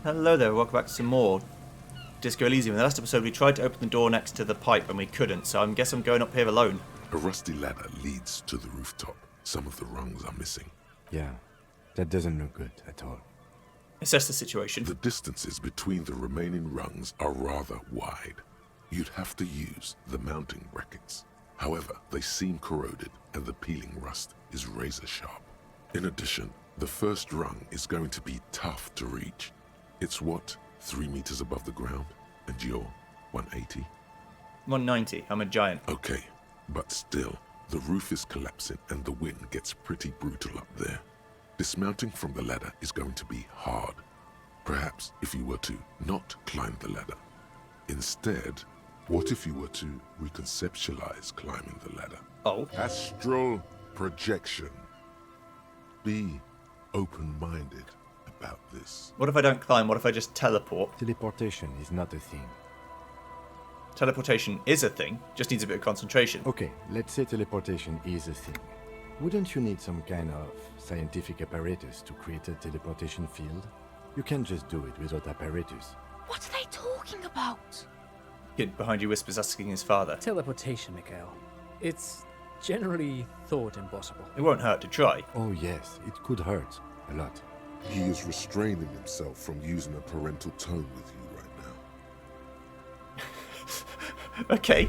Hello there, welcome back to some more Disco Elysium. In the last episode we tried to open the door next to the pipe and we couldn't, so I guess I'm going up here alone. A rusty ladder leads to the rooftop. Some of the rungs are missing. Yeah, that doesn't look good at all. Assess the situation. The distances between the remaining rungs are rather wide. You'd have to use the mounting brackets. However, they seem corroded and the peeling rust is razor sharp. In addition, the first rung is going to be tough to reach. It's what, 3 meters above the ground? And you're 180? 190, I'm a giant. Okay, but still, the roof is collapsing and the wind gets pretty brutal up there. Dismounting from the ladder is going to be hard. Perhaps if you were to not climb the ladder. Instead, what if you were to reconceptualize climbing the ladder? Oh. Astral projection. Be open-minded about this. What if I don't climb? What if I just teleport? Teleportation is not a thing. Teleportation is a thing, just needs a bit of concentration. Okay, let's say teleportation is a thing. Wouldn't you need some kind of scientific apparatus to create a teleportation field? You can't just do it without apparatus. What are they talking about? Kid behind you whispers, asking his father. Teleportation, Mikhail. It's generally thought impossible. It won't hurt to try. Oh yes, it could hurt. A lot. He is restraining himself from using a parental tone with you right now. Okay.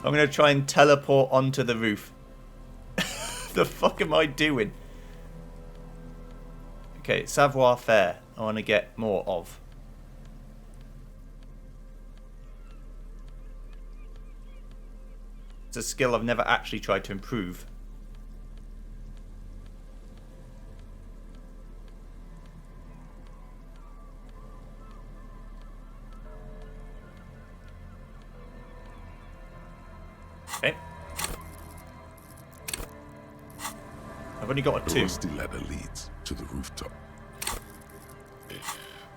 I'm going to try and teleport onto the roof. The fuck am I doing? Okay, savoir-faire. I want to get more of. It's a skill I've never actually tried to improve. Okay. I've only got a The 2. rusty ladder leads to the rooftop.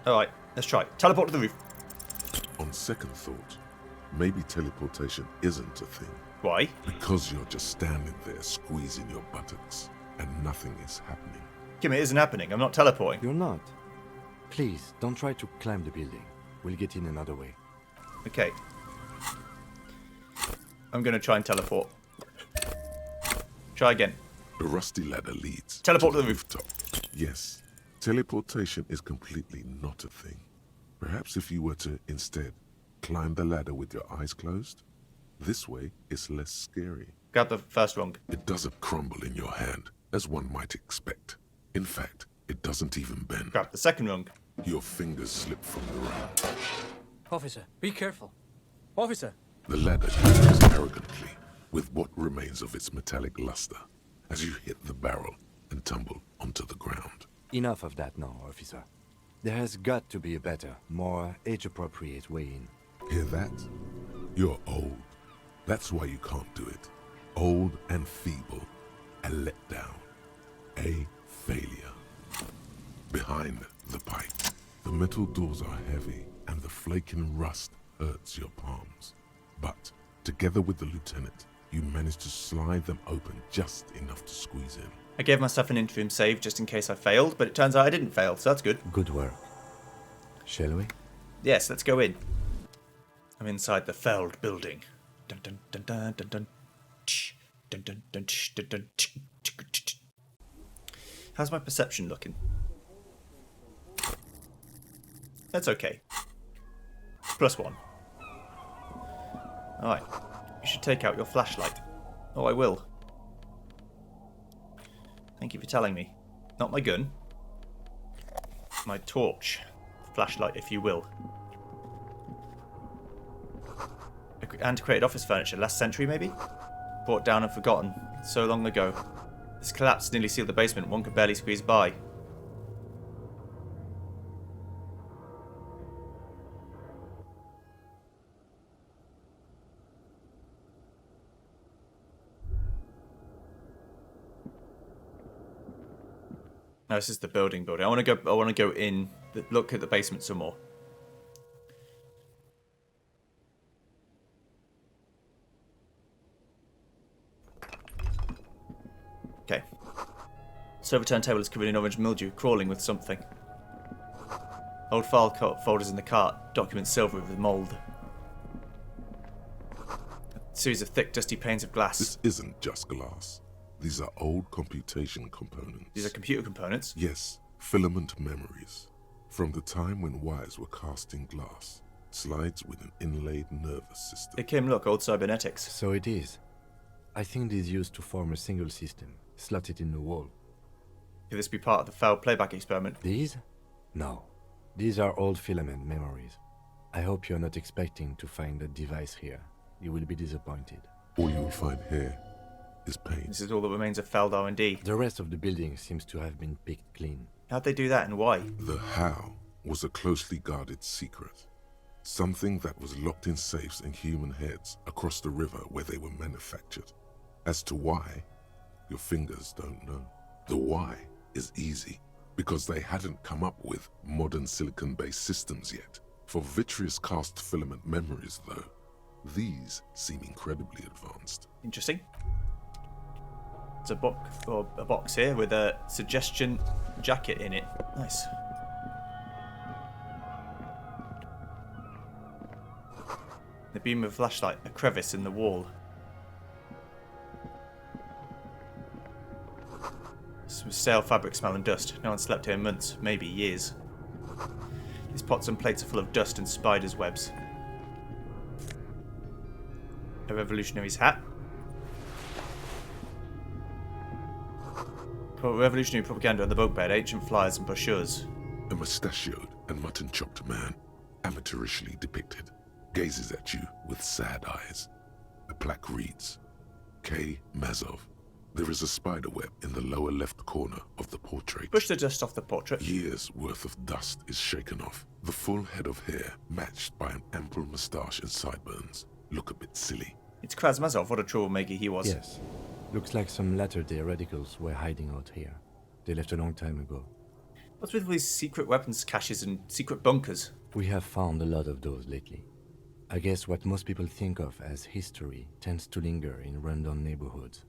Alright, let's try. Teleport to the roof. On second thought, maybe teleportation isn't a thing. Why? Because you're just standing there squeezing your buttocks and nothing is happening. Kim, it isn't happening. I'm not teleporting. You're not. Please, don't try to climb the building. We'll get in another way. Okay. I'm going to try and teleport. Try again. The rusty ladder leads Teleport to the roof. rooftop. Yes, teleportation is completely not a thing. Perhaps if you were to instead climb the ladder with your eyes closed, this way it's less scary. Grab the first rung. It doesn't crumble in your hand, as one might expect. In fact, it doesn't even bend. Grab the second rung. Your fingers slip from the rung. Officer, be careful. Officer! The ladder shines arrogantly with what remains of its metallic luster as you hit the barrel and tumble onto the ground. Enough of that now, officer. There has got to be a better, more age-appropriate way in. Hear that? You're old. That's why you can't do it. Old and feeble. A letdown. A failure. Behind the pipe, the metal doors are heavy and the flaking rust hurts your palms. But together with the lieutenant, you manage to slide them open just enough to squeeze in. I gave myself an interim save just in case I failed, but it turns out I didn't fail, so that's good. Good work. Shall we? Yes, let's go in. I'm inside the Feld building. Dun dun dun dun dun dun. Tsh. Dun dun dun tsh, dun dun tsh, tsh, tsh, tsh. How's my perception looking? That's okay. +1. Alright. You should take out your flashlight. Oh, I will. Thank you for telling me. Not my gun. My torch. Flashlight, if you will. Antiquated office furniture, last century maybe? Brought down and forgotten. So long ago. This collapse nearly sealed the basement. One could barely squeeze by. No, this is the building. I want to go in. Look at the basement some more. Okay. This overturned table is covered in orange mildew, crawling with something. Old file folders in the cart. Documents silvery with mould. A series of thick, dusty panes of glass. This isn't just glass. These are old computation components. These are computer components. Yes, filament memories. From the time when wires were cast in glass. Slides with an inlaid nervous system. Hey Kim, look, old cybernetics. So it is. I think these used to form a single system, slotted in the wall. Could this be part of the failed playback experiment? These? No. These are old filament memories. I hope you're not expecting to find a device here. You will be disappointed. All you will find here is paint. This is all that remains of failed R&D. The rest of the building seems to have been picked clean. How'd they do that and why? The how was a closely guarded secret. Something that was locked in safes in human heads across the river where they were manufactured. As to why, your fingers don't know. The why is easy, because they hadn't come up with modern silicon-based systems yet. For vitreous cast filament memories, though, these seem incredibly advanced. Interesting. It's a box here with a suggestion jacket in it. Nice. The beam of flashlight, a crevice in the wall. Some stale fabric smell and dust. No one slept here in months, maybe years. These pots and plates are full of dust and spiders' webs. A revolutionary's hat. Revolutionary propaganda on the boat bed, ancient flyers and brochures. A mustachioed and mutton-chopped man, amateurishly depicted, gazes at you with sad eyes. The plaque reads, K. Mazov. There is a spider web in the lower left corner of the portrait. Push the dust off the portrait. Years' worth of dust is shaken off. The full head of hair, matched by an ample moustache and sideburns, look a bit silly. It's Krasmazov, what a troublemaker he was. Yes. Looks like some latter-day radicals were hiding out here. They left a long time ago. What's with all these secret weapons caches and secret bunkers? We have found a lot of those lately. I guess what most people think of as history tends to linger in rundown neighborhoods.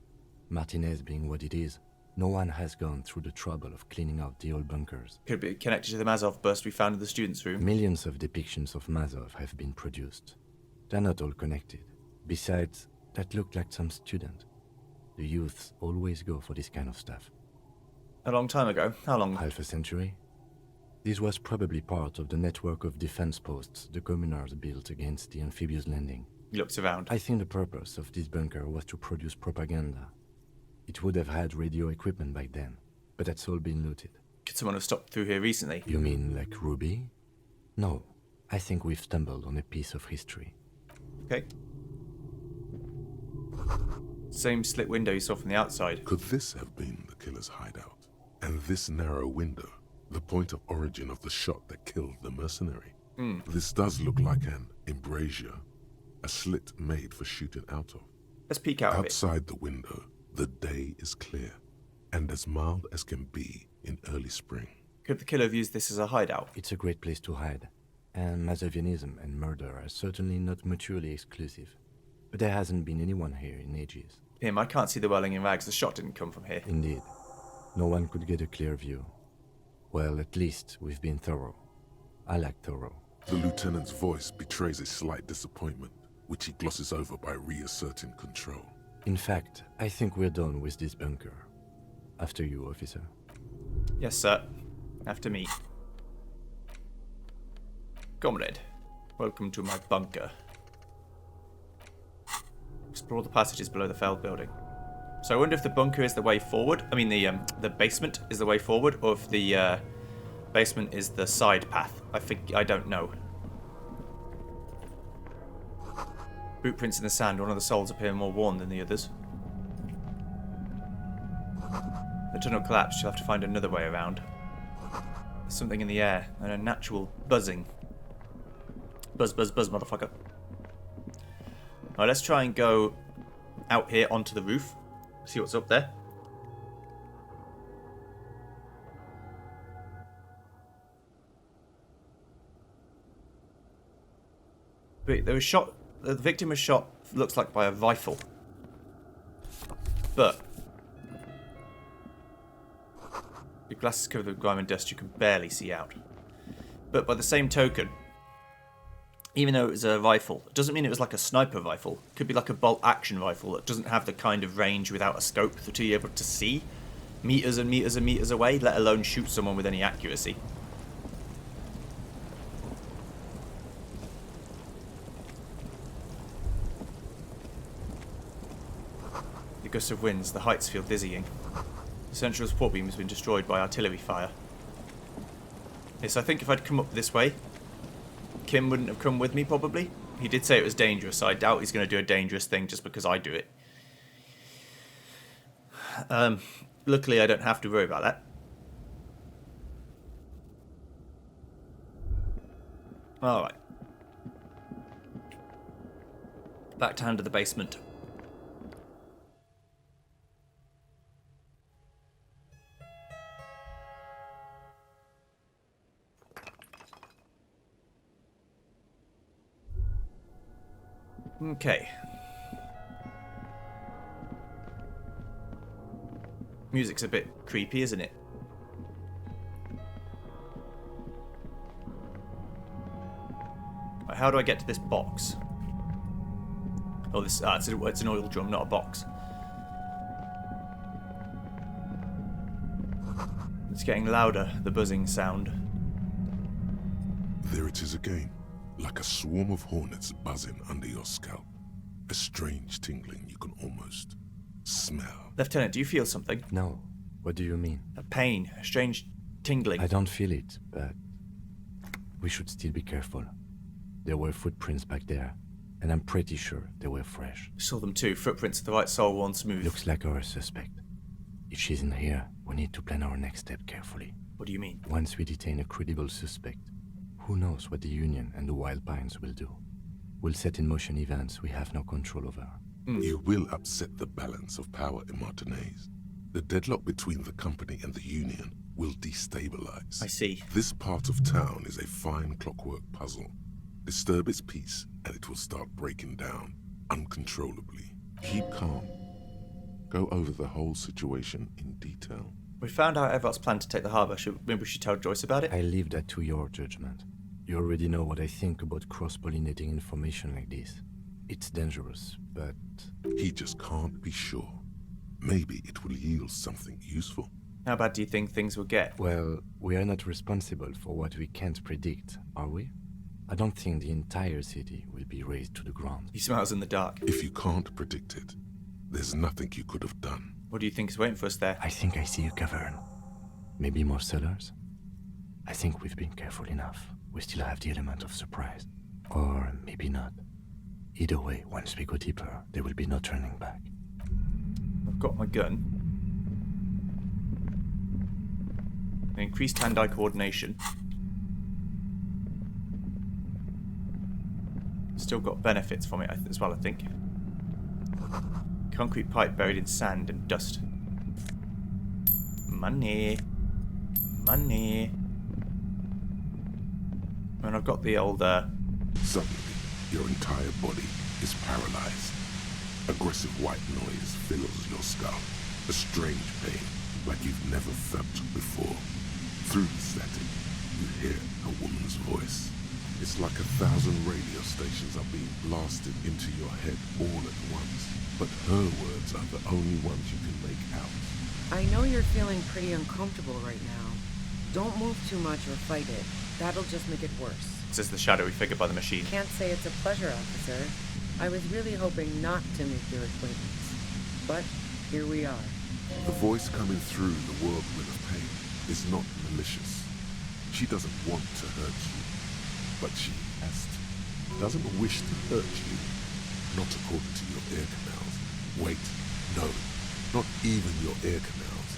Martinez being what it is, no one has gone through the trouble of cleaning out the old bunkers. Could be connected to the Mazov bust we found in the students' room. Millions of depictions of Mazov have been produced. They're not all connected. Besides, that looked like some student. The youths always go for this kind of stuff. A long time ago. How long? Half a century? This was probably part of the network of defense posts the communards built against the amphibious landing. He looks around. I think the purpose of this bunker was to produce propaganda. It would have had radio equipment back then, but that's all been looted. Could someone have stopped through here recently? You mean like Ruby? No, I think we've stumbled on a piece of history. Okay. Same slit window you saw from the outside. Could this have been the killer's hideout? And this narrow window, the point of origin of the shot that killed the mercenary? This does look like an embrasure, a slit made for shooting out of. Let's peek out of it. Outside the window, the day is clear, and as mild as can be in early spring. Could the killer have used this as a hideout? It's a great place to hide, and Mazovianism and murder are certainly not mutually exclusive. But there hasn't been anyone here in ages. Him, I can't see the welling in rags. The shot didn't come from here. Indeed. No one could get a clear view. Well, at least we've been thorough. I like thorough. The lieutenant's voice betrays a slight disappointment, which he glosses over by reasserting control. In fact, I think we're done with this bunker. After you, officer. Yes, sir. After me. Comrade, welcome to my bunker. Explore the passages below the failed building. So I wonder if the bunker is the way forward. I mean, the basement is the way forward, or if the basement is the side path. I don't know. Boot prints in the sand. One of the soles appear more worn than the others. The tunnel collapsed. You'll have to find another way around. There's something in the air, and a natural buzzing. Buzz, buzz, buzz, motherfucker. Alright, let's try and go out here onto the roof. See what's up there. But there was shot. The victim was shot. Looks like by a rifle. But your glasses covered with grime and dust. You can barely see out. But by the same token, even though it was a rifle, it doesn't mean it was like a sniper rifle. It could be like a bolt action rifle that doesn't have the kind of range without a scope to be able to see meters and meters and meters away, let alone shoot someone with any accuracy. The gusts of winds, the heights feel dizzying. The central support beam has been destroyed by artillery fire. Yes, I think if I'd come up this way, Kim wouldn't have come with me, probably. He did say it was dangerous, so I doubt he's going to do a dangerous thing just because I do it. Luckily, I don't have to worry about that. Alright. Back down to the basement. Okay. Music's a bit creepy, isn't it? Right, how do I get to this box? Oh, this it's an oil drum, not a box. It's getting louder, the buzzing sound. There it is again, like a swarm of hornets buzzing under your scalp. A strange tingling you can almost smell. Lieutenant, do you feel something? No. What do you mean? A pain, a strange tingling. I don't feel it, but we should still be careful. There were footprints back there, and I'm pretty sure they were fresh. I saw them too, footprints of the right sole worn smooth. Looks like our suspect. If she's in here, we need to plan our next step carefully. What do you mean? Once we detain a credible suspect, who knows what the Union and the Wild Pines will do? We'll set in motion events we have no control over. You will upset the balance of power in Martinez. The deadlock between the company and the Union will destabilize. I see. This part of town is a fine clockwork puzzle. Disturb its peace and it will start breaking down uncontrollably. Keep calm. Go over the whole situation in detail. We found out Everett's plan to take the harbour. Maybe we should tell Joyce about it? I leave that to your judgment. You already know what I think about cross-pollinating information like this. It's dangerous, but... He just can't be sure. Maybe it will yield something useful. How bad do you think things will get? Well, we are not responsible for what we can't predict, are we? I don't think the entire city will be razed to the ground. He smiles in the dark. If you can't predict it, there's nothing you could have done. What do you think is waiting for us there? I think I see a cavern. Maybe more cellars? I think we've been careful enough. We still have the element of surprise. Or maybe not. Either way, once we go deeper, there will be no turning back. I've got my gun. Increased hand-eye coordination. Still got benefits from it as well, I think. Concrete pipe buried in sand and dust. Money. Money. And I've got the old, Suddenly, your entire body is paralyzed. Aggressive white noise fills your skull. A strange pain like you've never felt before. Through the static, you hear a woman's voice. It's like 1,000 radio stations are being blasted into your head all at once. But her words are the only ones you can make out. I know you're feeling pretty uncomfortable right now. Don't move too much or fight it. That'll just make it worse. says the shadowy figure by the machine. Can't say it's a pleasure, officer. I was really hoping not to make your acquaintance. But here we are. The voice coming through the whirlwind of pain is not malicious. She doesn't want to hurt you, but she has to. Doesn't wish to hurt you, not according to your ear canals. Wait, no, not even your ear canals.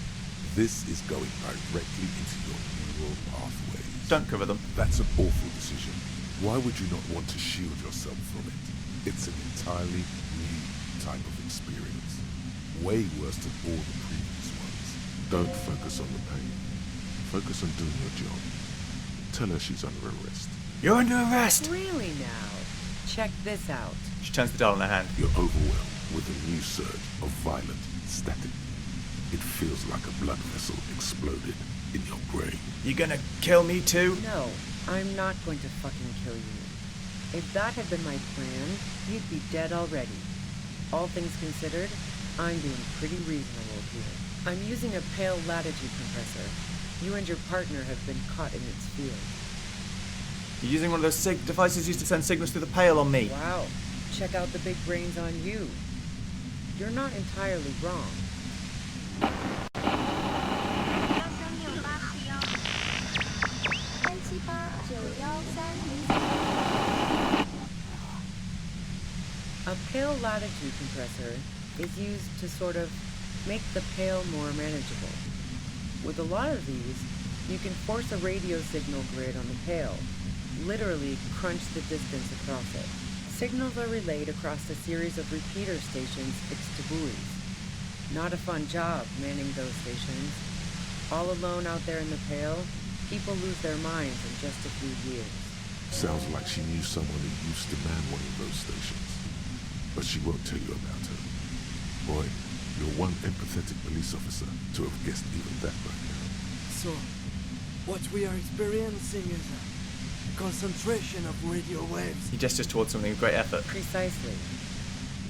This is going directly into your neural pathways. Don't cover them. That's an awful decision. Why would you not want to shield yourself from it? It's an entirely new type of experience. Way worse than all the previous ones. Don't focus on the pain. Focus on doing your job. Tell her she's under arrest. You're under arrest! Really now? Check this out. She turns the dial in her hand. You're overwhelmed with a new surge of violent static. It feels like a blood vessel exploded in your brain. You gonna kill me too? No, I'm not going to fucking kill you. If that had been my plan, you'd be dead already. All things considered, I'm being pretty reasonable here. I'm using a pale latitude compressor. You and your partner have been caught in its field. You're using one of those devices used to send signals through the Pale on me. Wow. Check out the big brains on you. You're not entirely wrong. A pale latitude compressor is used to sort of make the pale more manageable. With a lot of these, you can force a radio signal grid on the pale, literally crunch the distance across it. Signals are relayed across a series of repeater stations fixed to buoys. Not a fun job manning those stations. All alone out there in the pale, people lose their minds in just a few years. Sounds like she knew someone who used to man one of those stations. But she won't tell you about her. Boy, you're one empathetic police officer to have guessed even that right now. So, what we are experiencing is a concentration of radio waves. He gestures towards something of great effort. Precisely.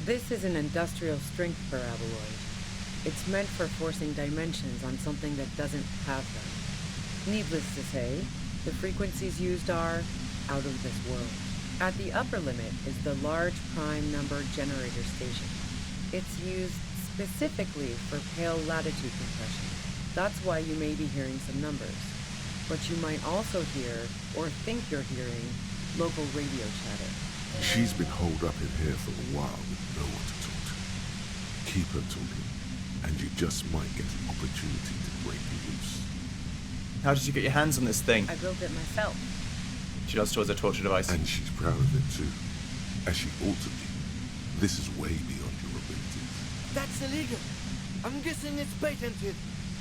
This is an industrial strength paraboloid. It's meant for forcing dimensions on something that doesn't have them. Needless to say, the frequencies used are out of this world. At the upper limit is the large prime number generator station. It's used specifically for pale latitude compression. That's why you may be hearing some numbers. But you might also hear, or think you're hearing, local radio chatter. She's been holed up in here for a while with no one to talk to. Keep her talking, and you just might get an opportunity to break loose. How did you get your hands on this thing? I built it myself. She nods towards a torture device. And she's proud of it too, as she ought to be. This is way beyond your abilities. That's illegal. I'm guessing it's patented.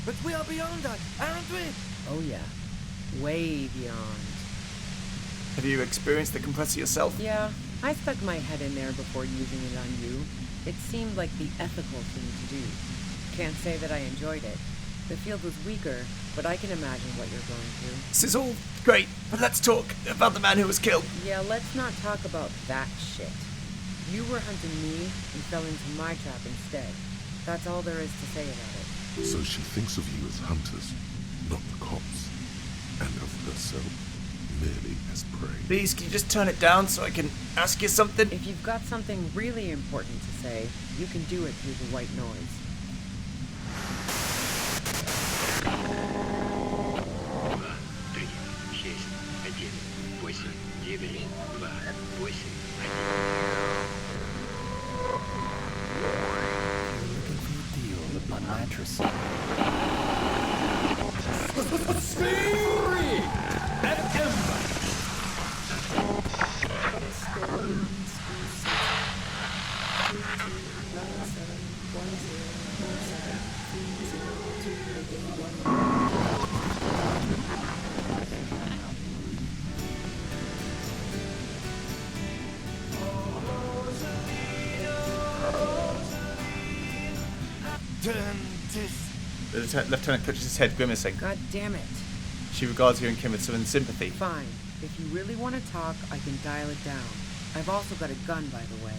But we are beyond that, aren't we? Oh yeah. Way beyond. Have you experienced the compressor yourself? Yeah, I stuck my head in there before using it on you. It seemed like the ethical thing to do. Can't say that I enjoyed it. The field was weaker, but I can imagine what you're going through. This is all great, but let's talk about the man who was killed. Yeah, let's not talk about that shit. You were hunting me and fell into my trap instead. That's all there is to say about it. So she thinks of you as hunters, not the cops, and of herself merely as prey. Please, can you just turn it down so I can ask you something? If you've got something really important to say, you can do it through the white noise. The lieutenant clutches his head, grimacing. God damn it. She regards you and Kim with some sympathy. Fine. If you really want to talk, I can dial it down. I've also got a gun, by the way.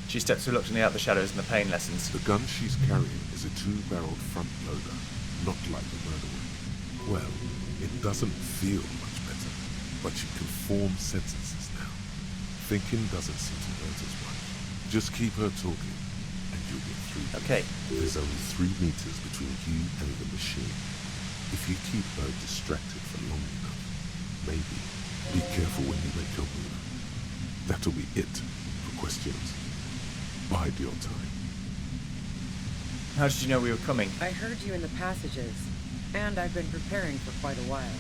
She steps reluctantly out the shadows and the pain lessens. The gun she's carrying is a two-barreled front loader, not like the murder one. Well, it doesn't feel much better, but you can form sentences now. Thinking doesn't seem to hurt as much. Just keep her talking, and you'll get through this. Okay. There's only 3 meters between you and the machine. If you keep her distracted for long enough, maybe. Be careful when you make your move. That'll be it for questions. Bide your time. How did you know we were coming? I heard you in the passages, and I've been preparing for quite a while.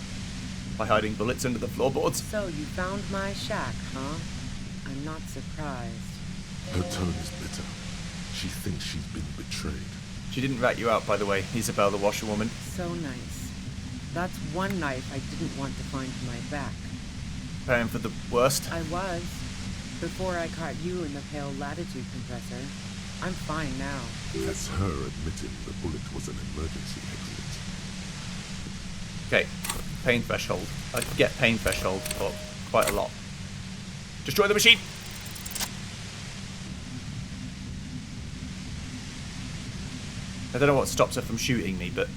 By hiding bullets under the floorboards? So you found my shack, huh? I'm not surprised. Her tone is bitter. She thinks she's been betrayed. She didn't rat you out, by the way, Isabel the washerwoman. So nice. That's one knife I didn't want to find in my back. Preparing for the worst? I was. Before I caught you in the pale latitude compressor. I'm fine now. That's her admitting the bullet was an emergency exit. Okay. pain threshold. I could get pain threshold for quite a lot. Destroy the machine! I don't know what stops her from shooting me, but...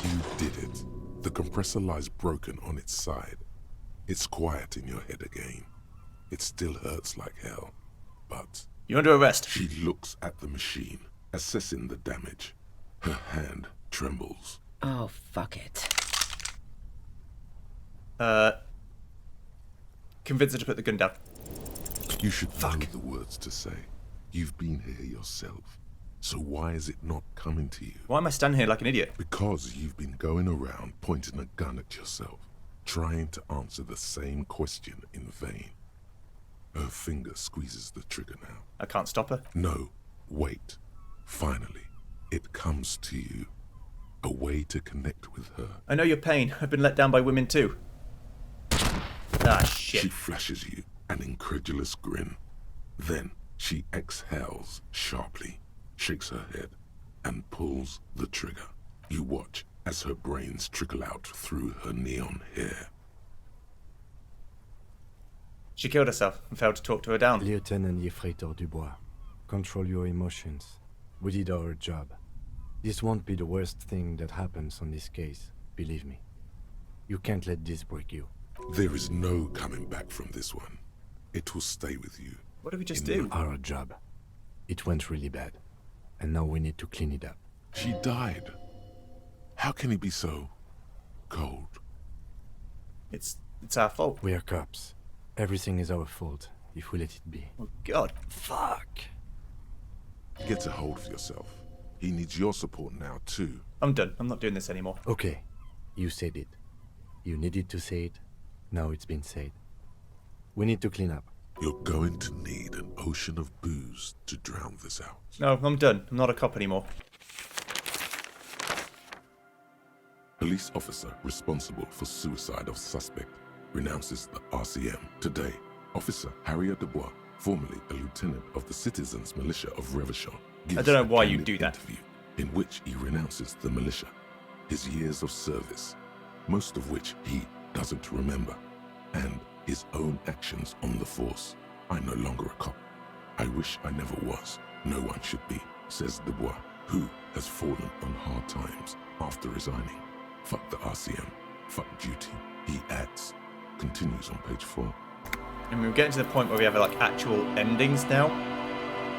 You did it. The compressor lies broken on its side. It's quiet in your head again. It still hurts like hell, but... You're under arrest. She looks at the machine, assessing the damage. Her hand trembles. Oh, fuck it. Convince her to put the gun down. You should know the words to say. You've been here yourself. So why is it not coming to you? Why am I standing here like an idiot? Because you've been going around pointing a gun at yourself, trying to answer the same question in vain. Her finger squeezes the trigger now. I can't stop her. No, wait. Finally, it comes to you. A way to connect with her. I know your pain. I've been let down by women too. Ah, shit. She flashes you an incredulous grin. Then she exhales sharply, shakes her head, and pulls the trigger. You watch as her brains trickle out through her neon hair. She killed herself and failed to talk to her down. Lieutenant Yefreitor Dubois, control your emotions. We did our job. This won't be the worst thing that happens on this case, believe me. You can't let this break you. There is no coming back from this one. It will stay with you. What did we just In do? Our job. It went really bad. And now we need to clean it up. She died. How can he be so cold? It's our fault. We are cops. Everything is our fault if we let it be. Oh, God. Fuck! Get a hold of yourself. He needs your support now, too. I'm done. I'm not doing this anymore. Okay, you said it. You needed to say it. Now it's been said. We need to clean up. You're going to need an ocean of booze to drown this out. No, I'm done. I'm not a cop anymore. Police officer responsible for suicide of suspect renounces the RCM. Today, Officer Harriet Dubois, formerly a lieutenant of the Citizens Militia of Revachon, gives I don't know why a you candid do that. interview in which he renounces the militia, his years of service, most of which he doesn't remember, and his own actions on the force. I'm no longer a cop. I wish I never was. No one should be, says Dubois, who has fallen on hard times after resigning. Fuck the RCM. Fuck duty. He adds. Continues on page 4. And we're getting to the point where we have like actual endings now.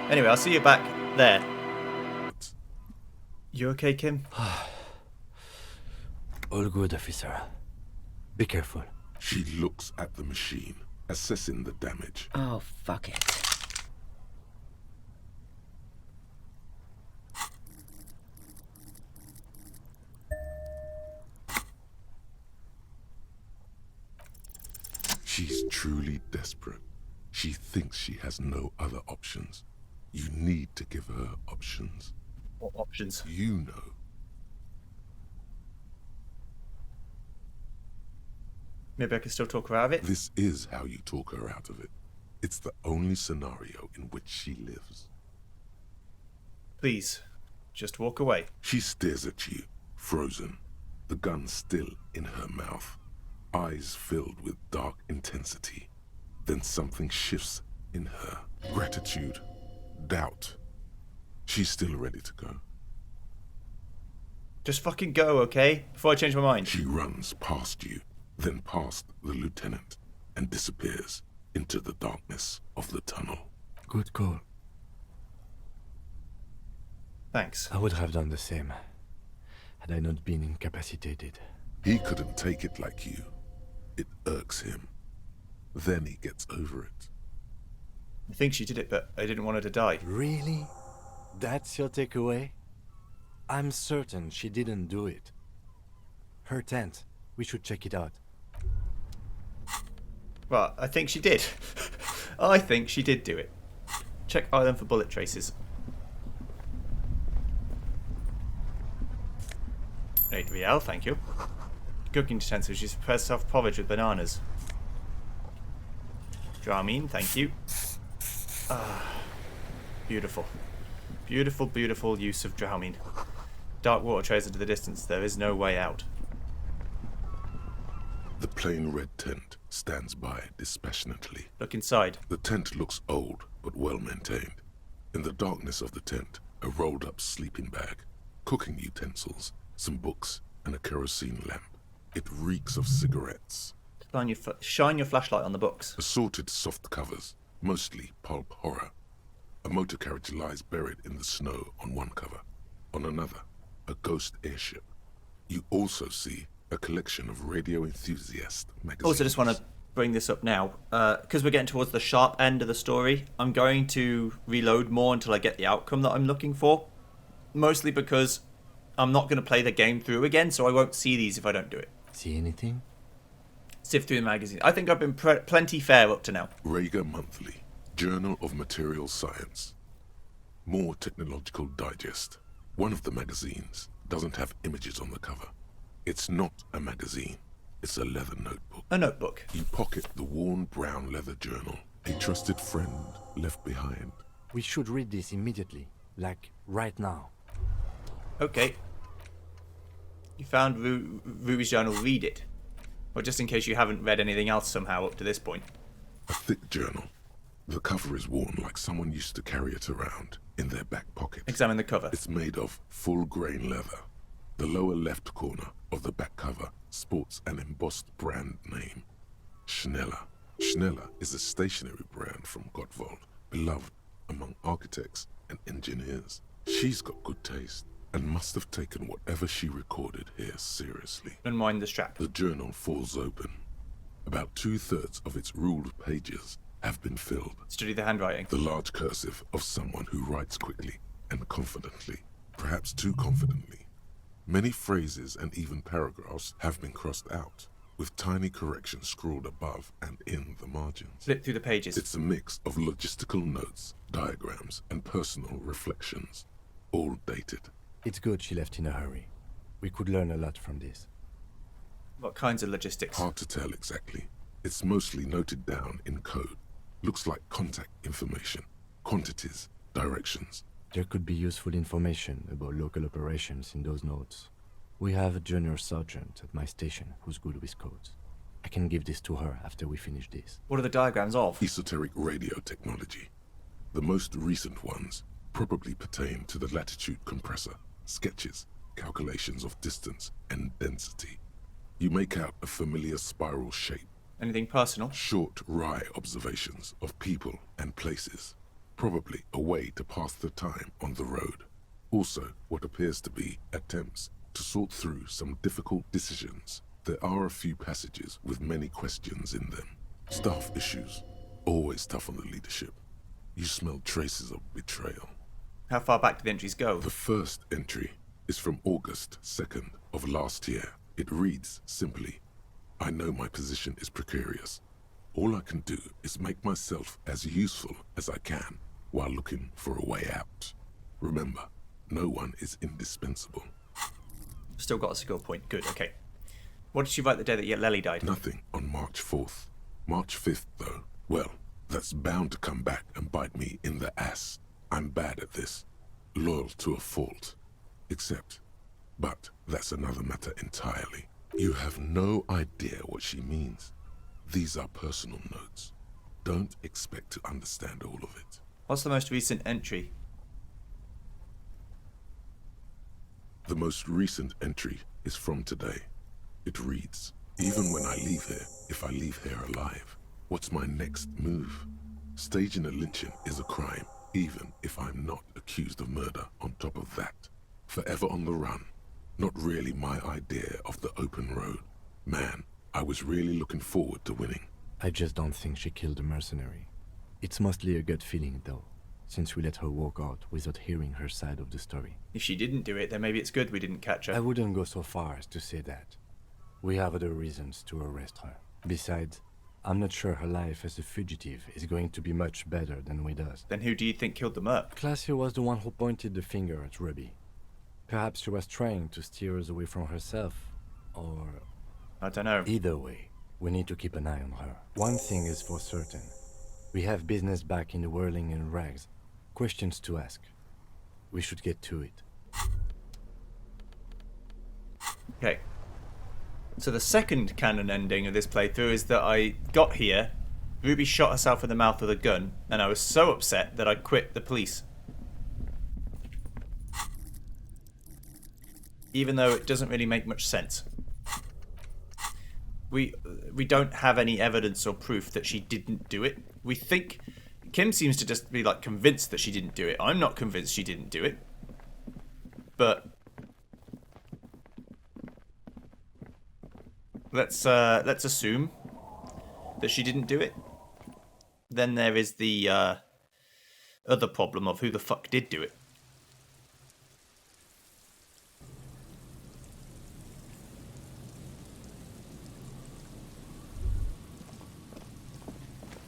Anyway, I'll see you back there. You okay, Kim? All good, officer. Be careful. She looks at the machine, assessing the damage. Oh, fuck it. She's truly desperate. She thinks she has no other options. You need to give her options. What options? You know. Maybe I can still talk her out of it? This is how you talk her out of it. It's the only scenario in which she lives. Please, just walk away. She stares at you, frozen, the gun still in her mouth, eyes filled with dark intensity. Then something shifts in her. Gratitude, doubt. She's still ready to go. Just fucking go, okay? Before I change my mind. She runs past you, then past the lieutenant, and disappears into the darkness of the tunnel. Good call. Thanks. I would have done the same, had I not been incapacitated. He couldn't take it like you. It irks him. Then he gets over it. I think she did it, but I didn't want her to die. Really? That's your takeaway? I'm certain she didn't do it. Her tent. We should check it out. Well, I think she did. I think she did do it. Check island for bullet traces. 8 real, thank you. Cooking utensils. She prepares self-porridge with bananas. Dramine, thank you. Beautiful. Beautiful, beautiful use of drowning. Dark water trails into the distance. There is no way out. The plain red tent stands by dispassionately. Look inside. The tent looks old, but well maintained. In the darkness of the tent, a rolled-up sleeping bag, cooking utensils, some books, and a kerosene lamp. It reeks of cigarettes. Shine your flashlight on the books. Assorted soft covers, mostly pulp horror. A motor carriage lies buried in the snow on one cover. On another, a ghost airship. You also see a collection of radio enthusiast magazines. Also, just want to bring this up now, because we're getting towards the sharp end of the story. I'm going to reload more until I get the outcome that I'm looking for. Mostly because I'm not going to play the game through again, so I won't see these if I don't do it. See anything? Sift through the magazine. I think I've been plenty fair up to now. Rager Monthly, Journal of Material Science. More Technological Digest. One of the magazines doesn't have images on the cover. It's not a magazine. It's a leather notebook. A notebook. You pocket the worn brown leather journal a trusted friend left behind. We should read this immediately. Like, right now. Okay. You found Ruby's journal. Read it. Or just in case you haven't read anything else somehow up to this point. A thick journal. The cover is worn like someone used to carry it around in their back pocket. Examine the cover. It's made of full-grain leather. The lower left corner of the back cover sports an embossed brand name. Schneller. Schneller is a stationery brand from Gottwald, beloved among architects and engineers. She's got good taste and must have taken whatever she recorded here seriously. Unwind the strap. The journal falls open. About 2/3 of its ruled pages have been filled. Study the handwriting. The large cursive of someone who writes quickly and confidently, perhaps too confidently. Many phrases and even paragraphs have been crossed out, with tiny corrections scrawled above and in the margins. Flip through the pages. It's a mix of logistical notes, diagrams, and personal reflections, all dated. It's good she left in a hurry. We could learn a lot from this. What kinds of logistics? Hard to tell exactly. It's mostly noted down in code. Looks like contact information, quantities, directions. There could be useful information about local operations in those notes. We have a junior sergeant at my station who's good with codes. I can give this to her after we finish this. What are the diagrams of? Esoteric radio technology. The most recent ones probably pertain to the latitude compressor, sketches, calculations of distance and density. You make out a familiar spiral shape. Anything personal? Short, wry observations of people and places. Probably a way to pass the time on the road. Also, what appears to be attempts to sort through some difficult decisions. There are a few passages with many questions in them. Staff issues. Always tough on the leadership. You smell traces of betrayal. How far back do the entries go? The first entry is from August 2nd of last year. It reads simply, I know my position is precarious. All I can do is make myself as useful as I can while looking for a way out. Remember, no one is indispensable. Still got a skill point. Good, okay. What did she write the day that Lely died? Nothing on March 4th. March 5th, though, well, that's bound to come back and bite me in the ass. I'm bad at this. Loyal to a fault. But that's another matter entirely. You have no idea what she means. These are personal notes. Don't expect to understand all of it. What's the most recent entry? The most recent entry is from today. It reads, even when I leave here, if I leave here alive, what's my next move? Staging a lynching is a crime, even if I'm not accused of murder on top of that. Forever on the run. Not really my idea of the open road. Man, I was really looking forward to winning. I just don't think she killed the mercenary. It's mostly a gut feeling, though, since we let her walk out without hearing her side of the story. If she didn't do it, then maybe it's good we didn't catch her. I wouldn't go so far as to say that. We have other reasons to arrest her. Besides, I'm not sure her life as a fugitive is going to be much better than with us. Then who do you think killed the merc? Classier was the one who pointed the finger at Ruby. Perhaps she was trying to steer us away from herself, or... I don't know. Either way, we need to keep an eye on her. One thing is for certain. We have business back in the whirling and rags. Questions to ask. We should get to it. Okay. So the second canon ending of this playthrough is that I got here, Ruby shot herself in the mouth with a gun, and I was so upset that I quit the police. Even though it doesn't really make much sense. We don't have any evidence or proof that she didn't do it. We think... Kim seems to just be like convinced that she didn't do it. I'm not convinced she didn't do it. But... Let's assume that she didn't do it. Then there is the other problem of who the fuck did do it.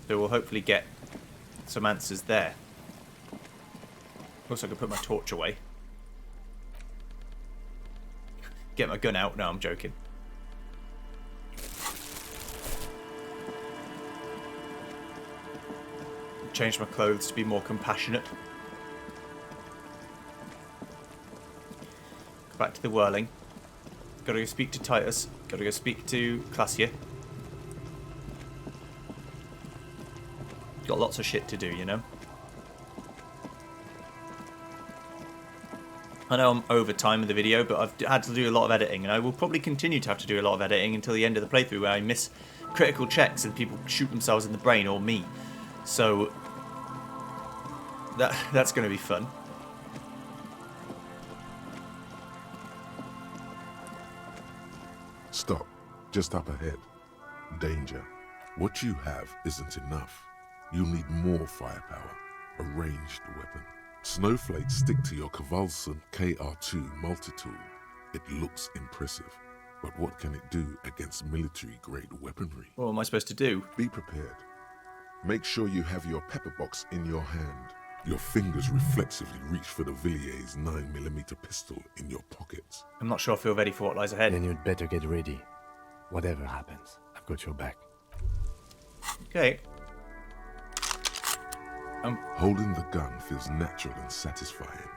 So we'll hopefully get some answers there. Also, I can put my torch away. Get my gun out. No, I'm joking. Change my clothes to be more compassionate. Go back to the whirling. Gotta go speak to Titus. Gotta go speak to Classia. Got lots of shit to do, you know. I know I'm over time in the video, but I've had to do a lot of editing, and I will probably continue to have to do a lot of editing until the end of the playthrough, where I miss critical checks and people shoot themselves in the brain, or me. So that's going to be fun. Stop. Just up ahead. Danger. What you have isn't enough. You'll need more firepower. A ranged weapon. Snowflakes stick to your Kavulson KR2 multi-tool. It looks impressive, but what can it do against military-grade weaponry? What am I supposed to do? Be prepared. Make sure you have your pepper box in your hand. Your fingers reflexively reach for the Villiers 9mm pistol in your pockets. I'm not sure I feel ready for what lies ahead. Then you'd better get ready. Whatever happens, I've got your back. Okay. Holding the gun feels natural and satisfying.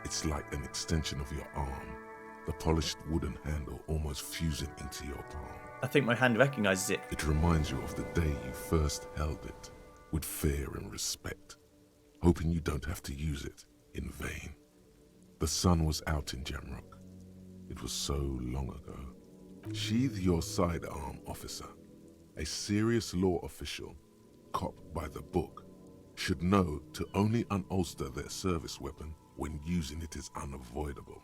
It's like an extension of your arm, the polished wooden handle almost fusing into your palm. I think my hand recognizes it. It reminds you of the day you first held it, with fear and respect, hoping you don't have to use it in vain. The sun was out in Jamrock. It was so long ago. Sheathe your sidearm, officer. A serious law official, cop by the book, should know to only unholster their service weapon when using it is unavoidable.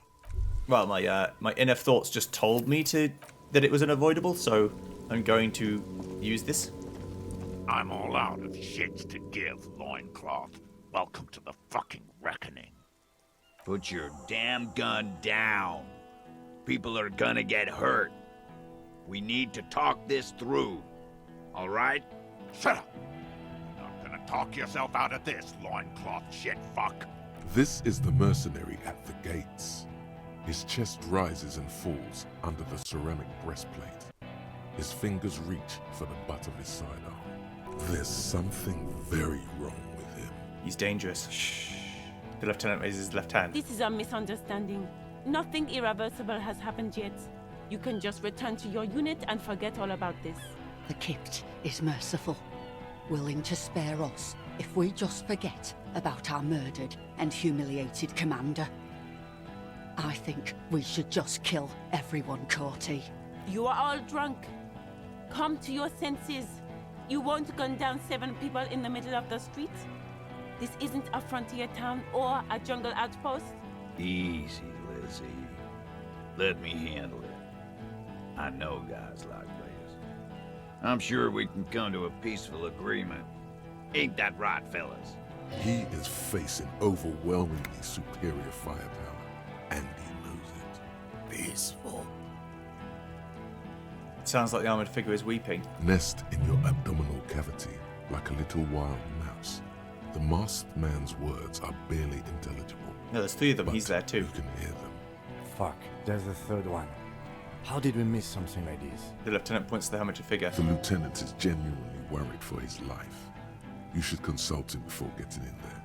Well, my inner thoughts just told me that it was unavoidable, so I'm going to use this. I'm all out of shits to give, loincloth. Welcome to the fucking reckoning. Put your damn gun down. People are gonna get hurt. We need to talk this through. All right? Shut up! You're not gonna talk yourself out of this, loincloth shit fuck. This is the mercenary at the gates. His chest rises and falls under the ceramic breastplate. His fingers reach for the butt of his sidearm. There's something very wrong with him. He's dangerous. Shh. The lieutenant raises his left hand. This is a misunderstanding. Nothing irreversible has happened yet. You can just return to your unit and forget all about this. The Kipt is merciful, willing to spare us if we just forget about our murdered and humiliated commander. I think we should just kill everyone, Corty. You are all drunk. Come to your senses. You won't gun down 7 people in the middle of the street. This isn't a frontier town or a jungle outpost. Easy, Lizzie. Let me handle it. I know guys like this. I'm sure we can come to a peaceful agreement. Ain't that right, fellas? He is facing overwhelmingly superior firepower, and he knows it. Peaceful. It sounds like the armored figure is weeping. Nest in your abdominal cavity like a little wild mouse. The masked man's words are barely intelligible. No, there's 3 of them. but He's there too. You can hear them. Fuck, there's the third one. How did we miss something like this? The lieutenant points to the helmeted figure. The lieutenant is genuinely worried for his life. You should consult him before getting in there.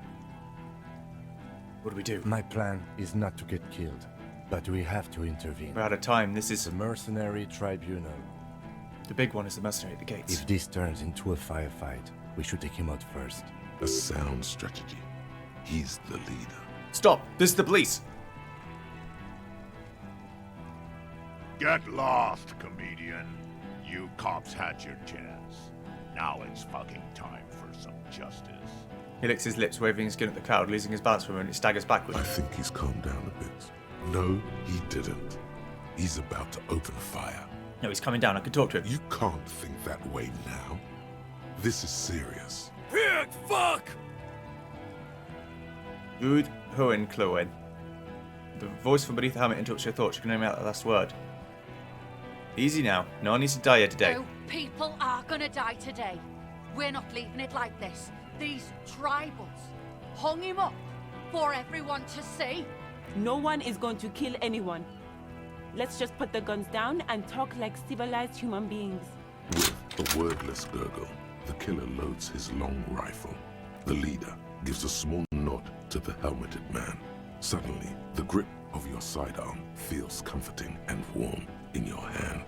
What do we do? My plan is not to get killed, but we have to intervene. We're out of time. This is... The mercenary tribunal. The big one is the mercenary at the gates. If this turns into a firefight, we should take him out first. A sound strategy. He's the leader. Stop! This is the police! Get lost, comedian. You cops had your chance. Now it's fucking time for some justice. He licks his lips, waving his gun at the crowd, losing his balance for a moment. It staggers backwards. I think he's calmed down a bit. No, he didn't. He's about to open fire. No, he's coming down. I can talk to him. You can't think that way now. This is serious. Pig, fuck! Rud Hohen Cloen. The voice from beneath the helmet interrupts your thoughts. You can only make out the last word. Easy now. No one needs to die here today. No, people are gonna die today. We're not leaving it like this. These tribals hung him up for everyone to see. No one is going to kill anyone. Let's just put the guns down and talk like civilized human beings. With a wordless gurgle, the killer loads his long rifle. The leader gives a small nod to the helmeted man. Suddenly, the grip of your sidearm feels comforting and warm in your hand.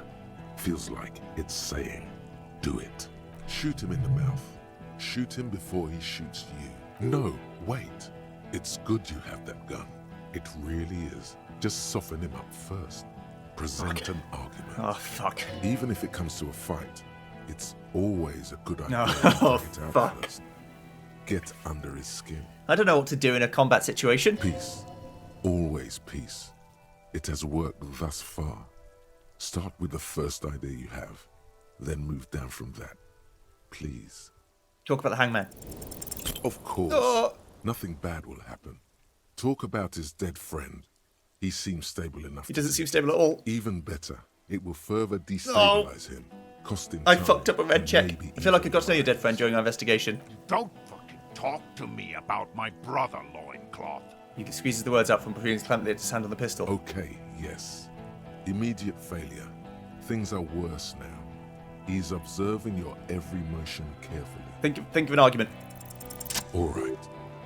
Feels like it's saying, do it. Shoot him in the mouth. Shoot him before he shoots you. No, wait. It's good you have that gun. It really is. Just soften him up first. Present an argument. Oh, fuck. Even if it comes to a fight, it's always a good idea No, to get oh, it out fuck. first. Get under his skin. I don't know what to do in a combat situation. Peace. Always peace. It has worked thus far. Start with the first idea you have, then move down from that. Please. Talk about the hangman. Of course. Oh. Nothing bad will happen. Talk about his dead friend. He seems stable enough. He doesn't seem stable at all. Even better, it will further destabilize him, costing I time fucked up a red and check. maybe I feel like I even got to know your dead lives. friend during our investigation. Don't fucking talk to me about my brother, Loincloth. He squeezes the words out from between his clenched his hand on the pistol. Okay, yes. Immediate failure. Things are worse now. He's observing your every motion carefully. Think of an argument. All right,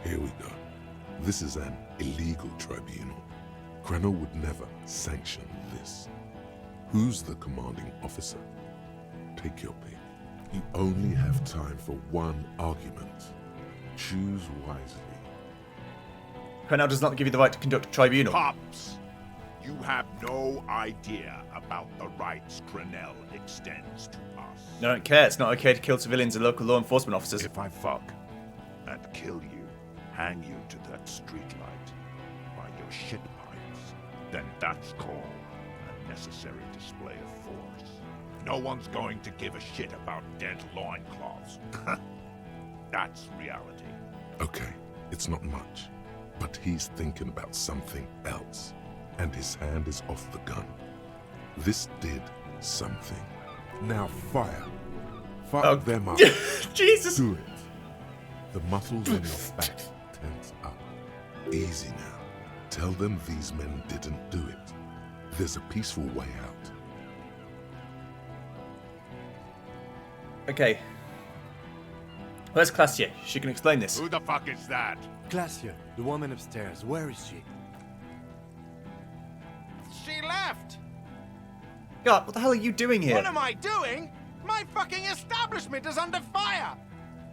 here we go. This is an illegal tribunal. Cranor would never sanction this. Who's the commanding officer? Take your pick. You only have time for one argument. Choose wisely. Crenell does not give you the right to conduct a tribunal. Cops, you have no idea about the rights Crenell extends to us. I don't care. It's not okay to kill civilians and local law enforcement officers. If I fuck and kill you, hang you to that streetlight by your shit pipes, then that's called a necessary display of force. No one's going to give a shit about dead loincloths. That's reality. Okay, it's not much, but he's thinking about something else, and his hand is off the gun. This did something. Now fire. Fire them up. Jesus! Do it. The muscles on your back tense up. Easy now. Tell them these men didn't do it. There's a peaceful way out. Okay. Where's Classier? She can explain this. Who the fuck is that? Glacier, the woman upstairs, where is she? She left! God, what the hell are you doing here? What am I doing? My fucking establishment is under fire!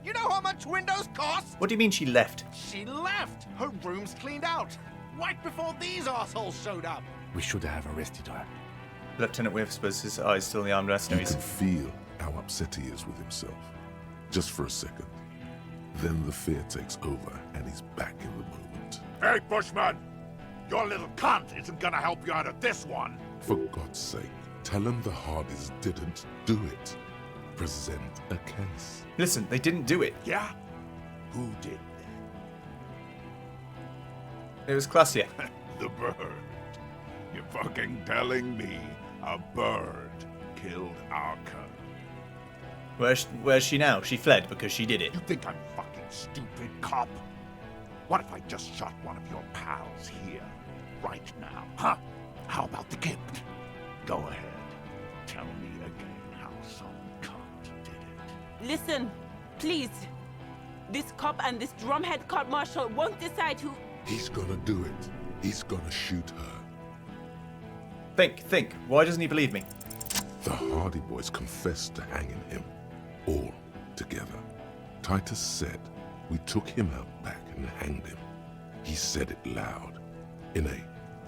You know how much windows cost? What do you mean she left? She left! Her room's cleaned out! Right before these assholes showed up! We should have arrested her. Lieutenant whispers, his eyes still in the armed You mercenaries. can feel how upset he is with himself. Just for a second. Then the fear takes over and he's back in the moment. Hey, Bushman! Your little cunt isn't gonna help you out of this one! For God's sake, tell him the Hardys didn't do it. Present a case. Listen, they didn't do it. Yeah? Who did It was Classier. that? The bird. You're fucking telling me a bird killed our cunt? Where's she now? She fled because she did it. You think I'm fucking stupid, cop? What if I just shot one of your pals here, right now, huh? How about the gift? Go ahead. Tell me again how some cunt did it. Listen, please. This cop and this drumhead court marshal won't decide who... He's gonna do it. He's gonna shoot her. Think. Why doesn't he believe me? The Hardy Boys confessed to hanging him, all together. Titus said we took him out back and hanged him. He said it loud, in a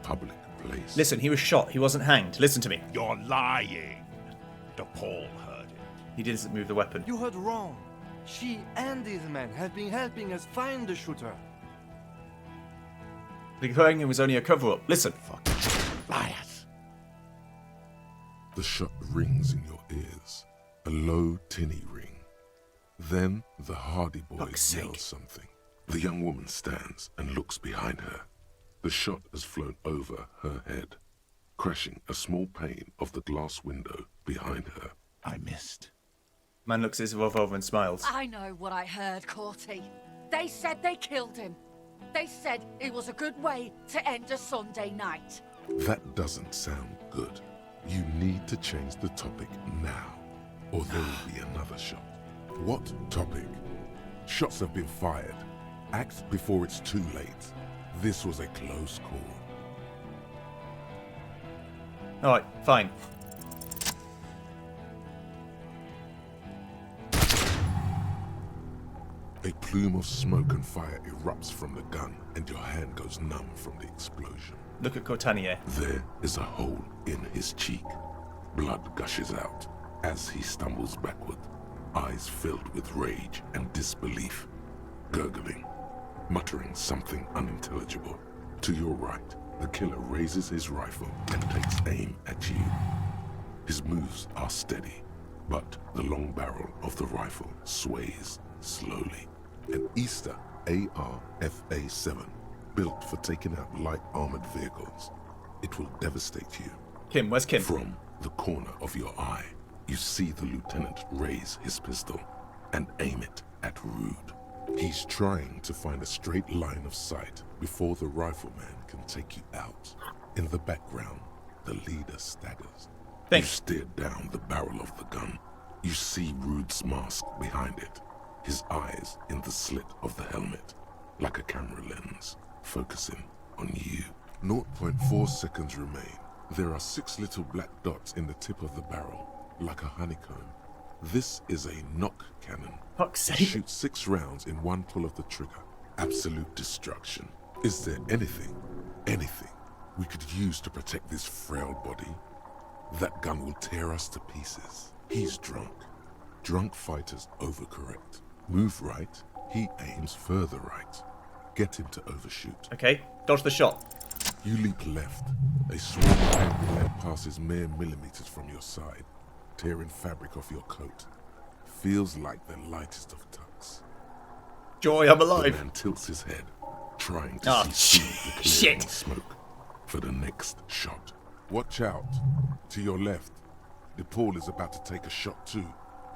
public place. Listen, he was shot. He wasn't hanged. Listen to me. You're lying. DePaul heard it. He didn't move the weapon. You heard wrong. She and these men have been helping us find the shooter. The hanging was only a cover-up. Listen. Fucking liars. The shot rings in your ears, a low, tinny ring. Then the Hardy Boys Fuck's yell sake. something. The young woman stands and looks behind her. The shot has flown over her head, crashing a small pane of the glass window behind her. I missed. Man looks at his revolver and smiles. I know what I heard, Corty. They said they killed him. They said it was a good way to end a Sunday night. That doesn't sound good. You need to change the topic now, or there will be another shot. What topic? Shots have been fired. Act before it's too late. This was a close call. Alright, fine. A plume of smoke and fire erupts from the gun, and your hand goes numb from the explosion. Look at Cortanier. There is a hole in his cheek. Blood gushes out as he stumbles backward, eyes filled with rage and disbelief, gurgling, muttering something unintelligible. To your right, the killer raises his rifle and takes aim at you. His moves are steady, but the long barrel of the rifle sways slowly. An Easter AR-FA-7, built for taking out light armored vehicles. It will devastate you. Kim, where's Kim? From the corner of your eye, you see the lieutenant raise his pistol and aim it at Rude. He's trying to find a straight line of sight before the rifleman can take you out. In the background, the leader staggers. Think. You stare down the barrel of the gun. You see Rude's mask behind it, his eyes in the slit of the helmet, like a camera lens, focusing on you. 0.4 seconds remain. There are 6 little black dots in the tip of the barrel, like a honeycomb. This is a knock cannon. Fuck's It sake. shoots 6 rounds in one pull of the trigger. Absolute destruction. Is there anything we could use to protect this frail body? That gun will tear us to pieces. He's drunk. Drunk fighters overcorrect. Move right, he aims further right. Get him to overshoot. Okay, dodge the shot. You leap left. A swarm of hand grenade passes mere millimeters from your side, tearing fabric off your coat. Feels like the lightest of tucks. Joy, I'm The alive. man tilts his head, trying to Oh, see through the clearing shit. of smoke for the next shot. Watch out. To your left, DePaul is about to take a shot too,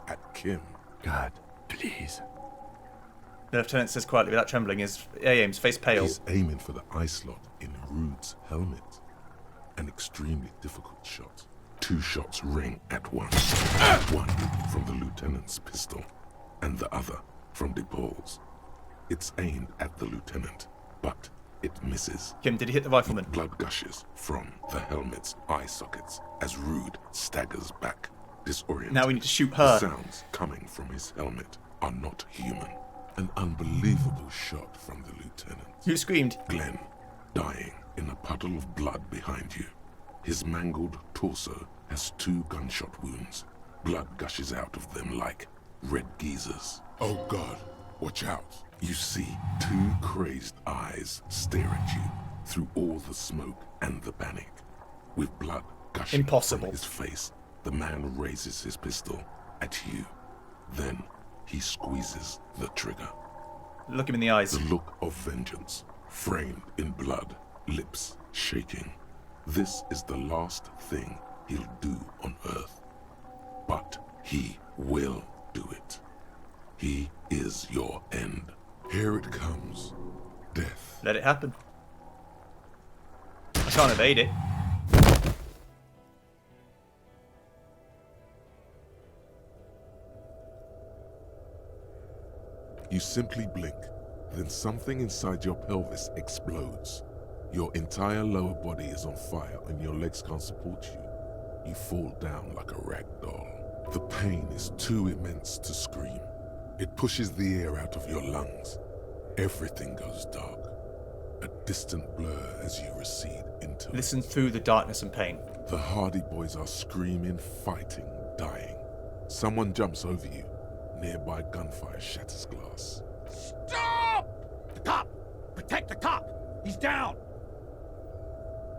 at Kim. God, please. The lieutenant says quietly without trembling, his aims face pale. He's aiming for the eye slot in Rude's helmet. An extremely difficult shot. 2 shots ring at once. One from the lieutenant's pistol, and the other from DePaul's. It's aimed at the lieutenant, but it misses. Kim, did he hit the rifleman? Blood gushes from the helmet's eye sockets as Rude staggers back, disoriented. Now we need to shoot The her. sounds coming from his helmet are not human. An unbelievable shot from the lieutenant. Who screamed? Glenn, dying in a puddle of blood behind you. His mangled torso has 2 gunshot wounds. Blood gushes out of them like red geysers. Oh God, watch out. You see 2 crazed eyes stare at you through all the smoke and the panic. With blood gushing Impossible. from his face, the man raises his pistol at you. Then he squeezes the trigger. Look him in the eyes. The look of vengeance, framed in blood, lips shaking. This is the last thing he'll do on Earth. But he will do it. He is your end. Here it comes. Death. Let it happen. I can't evade it. You simply blink, then something inside your pelvis explodes. Your entire lower body is on fire and your legs can't support you. You fall down like a rag doll. The pain is too immense to scream. It pushes the air out of your lungs. Everything goes dark. A distant blur as you recede into it. Listen through the darkness and pain. The Hardy Boys are screaming, fighting, dying. Someone jumps over you. Nearby gunfire shatters glass. Stop! The cop! Protect the cop! He's down!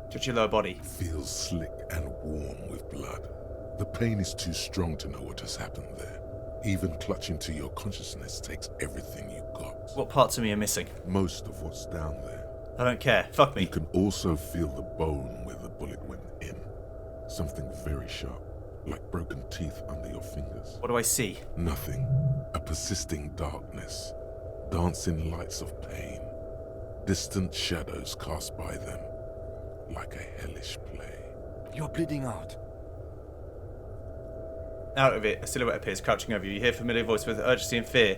Touch your lower body. Feels slick and warm with blood. The pain is too strong to know what has happened there. Even clutching to your consciousness takes everything you got. What parts of me are missing? Most of what's down there. I don't care. Fuck me. You can also feel the bone where the bullet went in. Something very sharp, like broken teeth under your fingers. What do I see? Nothing. A persisting darkness. Dancing lights of pain. Distant shadows cast by them. Like a hellish play. You're bleeding out. Out of it, a silhouette appears crouching over you. You hear a familiar voice with urgency and fear.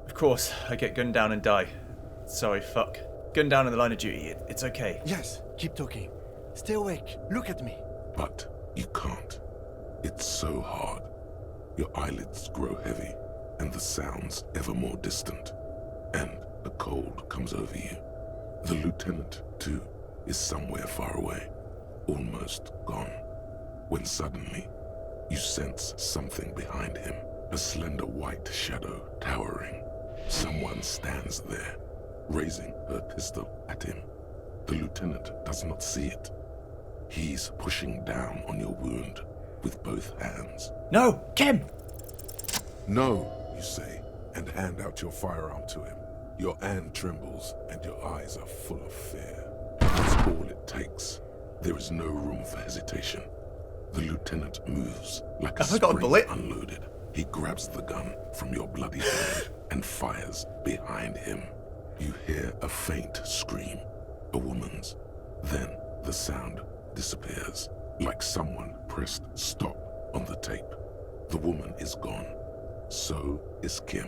Of course, I get gunned down and die. Sorry, fuck. Gunned down in the line of duty. It's okay. Yes, keep talking. Stay awake. Look at me. But you can't. It's so hard. Your eyelids grow heavy, and the sounds ever more distant. And the cold comes over you. The lieutenant, too, is somewhere far away, almost gone, when suddenly you sense something behind him, a slender white shadow towering. Someone stands there, raising her pistol at him. The lieutenant does not see it. He's pushing down on your wound with both hands. No! Kim! No, you say, and hand out your firearm to him. Your hand trembles, and your eyes are full of fear. That's all it takes. There is no room for hesitation. The lieutenant moves like a Have I got a spring bullet? unloaded. He grabs the gun from your bloody hand and fires behind him. You hear a faint scream, a woman's. Then the sound disappears, like someone pressed stop on the tape. The woman is gone. So is Kim.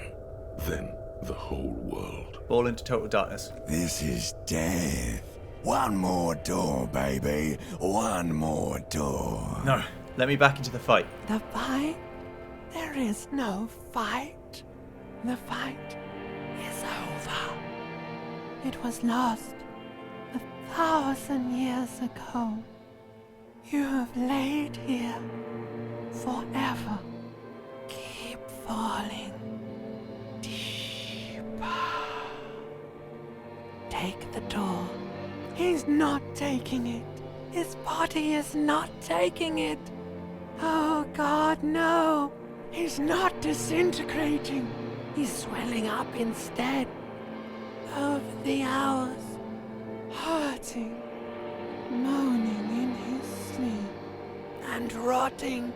Then the whole world. Fall into total darkness. This is death. One more door, baby. One more door. No, let me back into the fight. The fight? There is no fight. The fight is over. It was lost 1,000 years ago. You have laid here forever. Keep falling deeper. Take the door. He's not taking it. His body is not taking it. Oh God, no. He's not disintegrating. He's swelling up instead. Over the hours, hurting, moaning in his sleep, and rotting,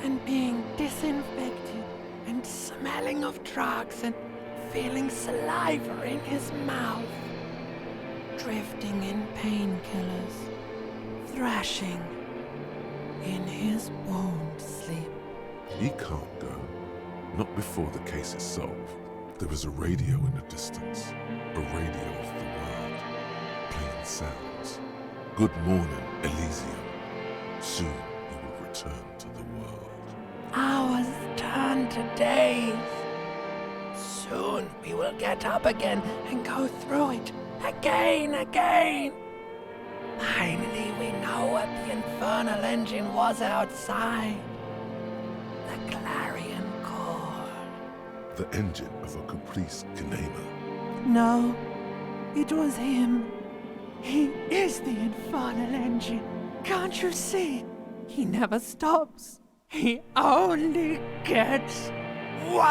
and being disinfected, and smelling of drugs, and feeling saliva in his mouth, drifting in painkillers, thrashing in his wound sleep. He can't go. Not before the case is solved. There is a radio in the distance. A radio of the world. Playing sounds. Good morning, Elysium. Soon you will return to the world. Hours turn to days. Soon we will get up again and go through it again. Finally we know what the infernal engine was outside. The clarion call. The engine of a Caprice Kinema. No, it was him. He is the infernal engine. Can't you see? He never stops. He only gets worse.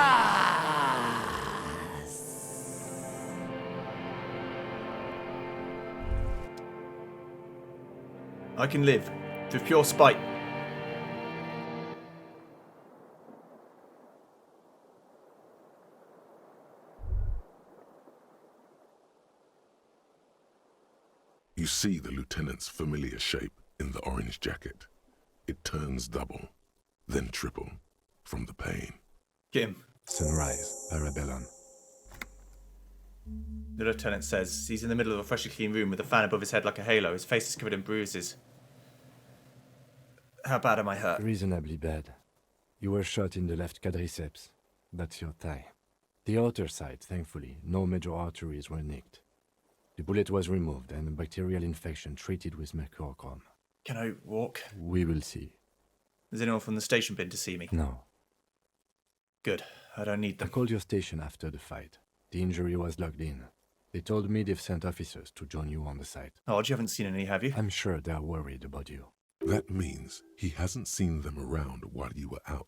I can live through pure spite. You see the lieutenant's familiar shape in the orange jacket. It turns double, then triple, from the pain. Kim. Sunrise, Parabellum. The lieutenant says he's in the middle of a freshly clean room with a fan above his head like a halo. His face is covered in bruises. How bad am I hurt? Reasonably bad. You were shot in the left quadriceps. That's your thigh. The outer side, thankfully, no major arteries were nicked. The bullet was removed and a bacterial infection treated with mercurochrome. Can I walk? We will see. Has anyone from the station been to see me? No. Good. I don't need I them. called your station after the fight. The injury was logged in. They told me they've sent officers to join you on the site. Odd, you haven't seen any, have you? I'm sure they're worried about you. That means he hasn't seen them around while you were out.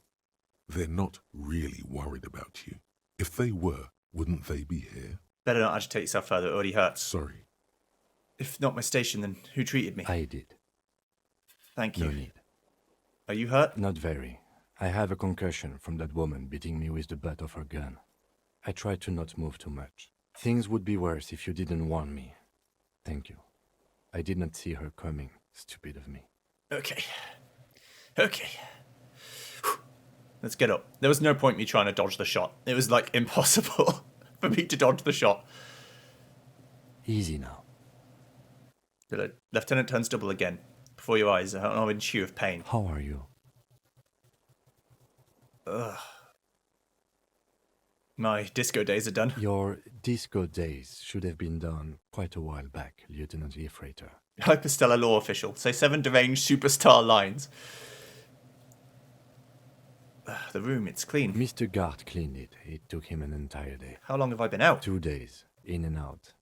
They're not really worried about you. If they were, wouldn't they be here? Better not agitate yourself further, it already hurts. Sorry. If not my station, then who treated me? I did. Thank you. No need. Are you hurt? Not very. I have a concussion from that woman beating me with the butt of her gun. I tried to not move too much. Things would be worse if you didn't warn me. Thank you. I did not see her coming. Stupid of me. Okay. Okay. Let's get up. There was no point me trying to dodge the shot. It was like impossible for me to dodge the shot. Easy now. The lieutenant turns double again. Before your eyes, I'm in shew of pain. How are you? Ugh. My disco days are done. Your disco days should have been done quite a while back, Lieutenant Freighter. Hyperstellar law official. Say 7 deranged superstar lines. The room, it's clean. Mr. Gart cleaned it. It took him an entire day. How long have I been out? 2 days, in and out.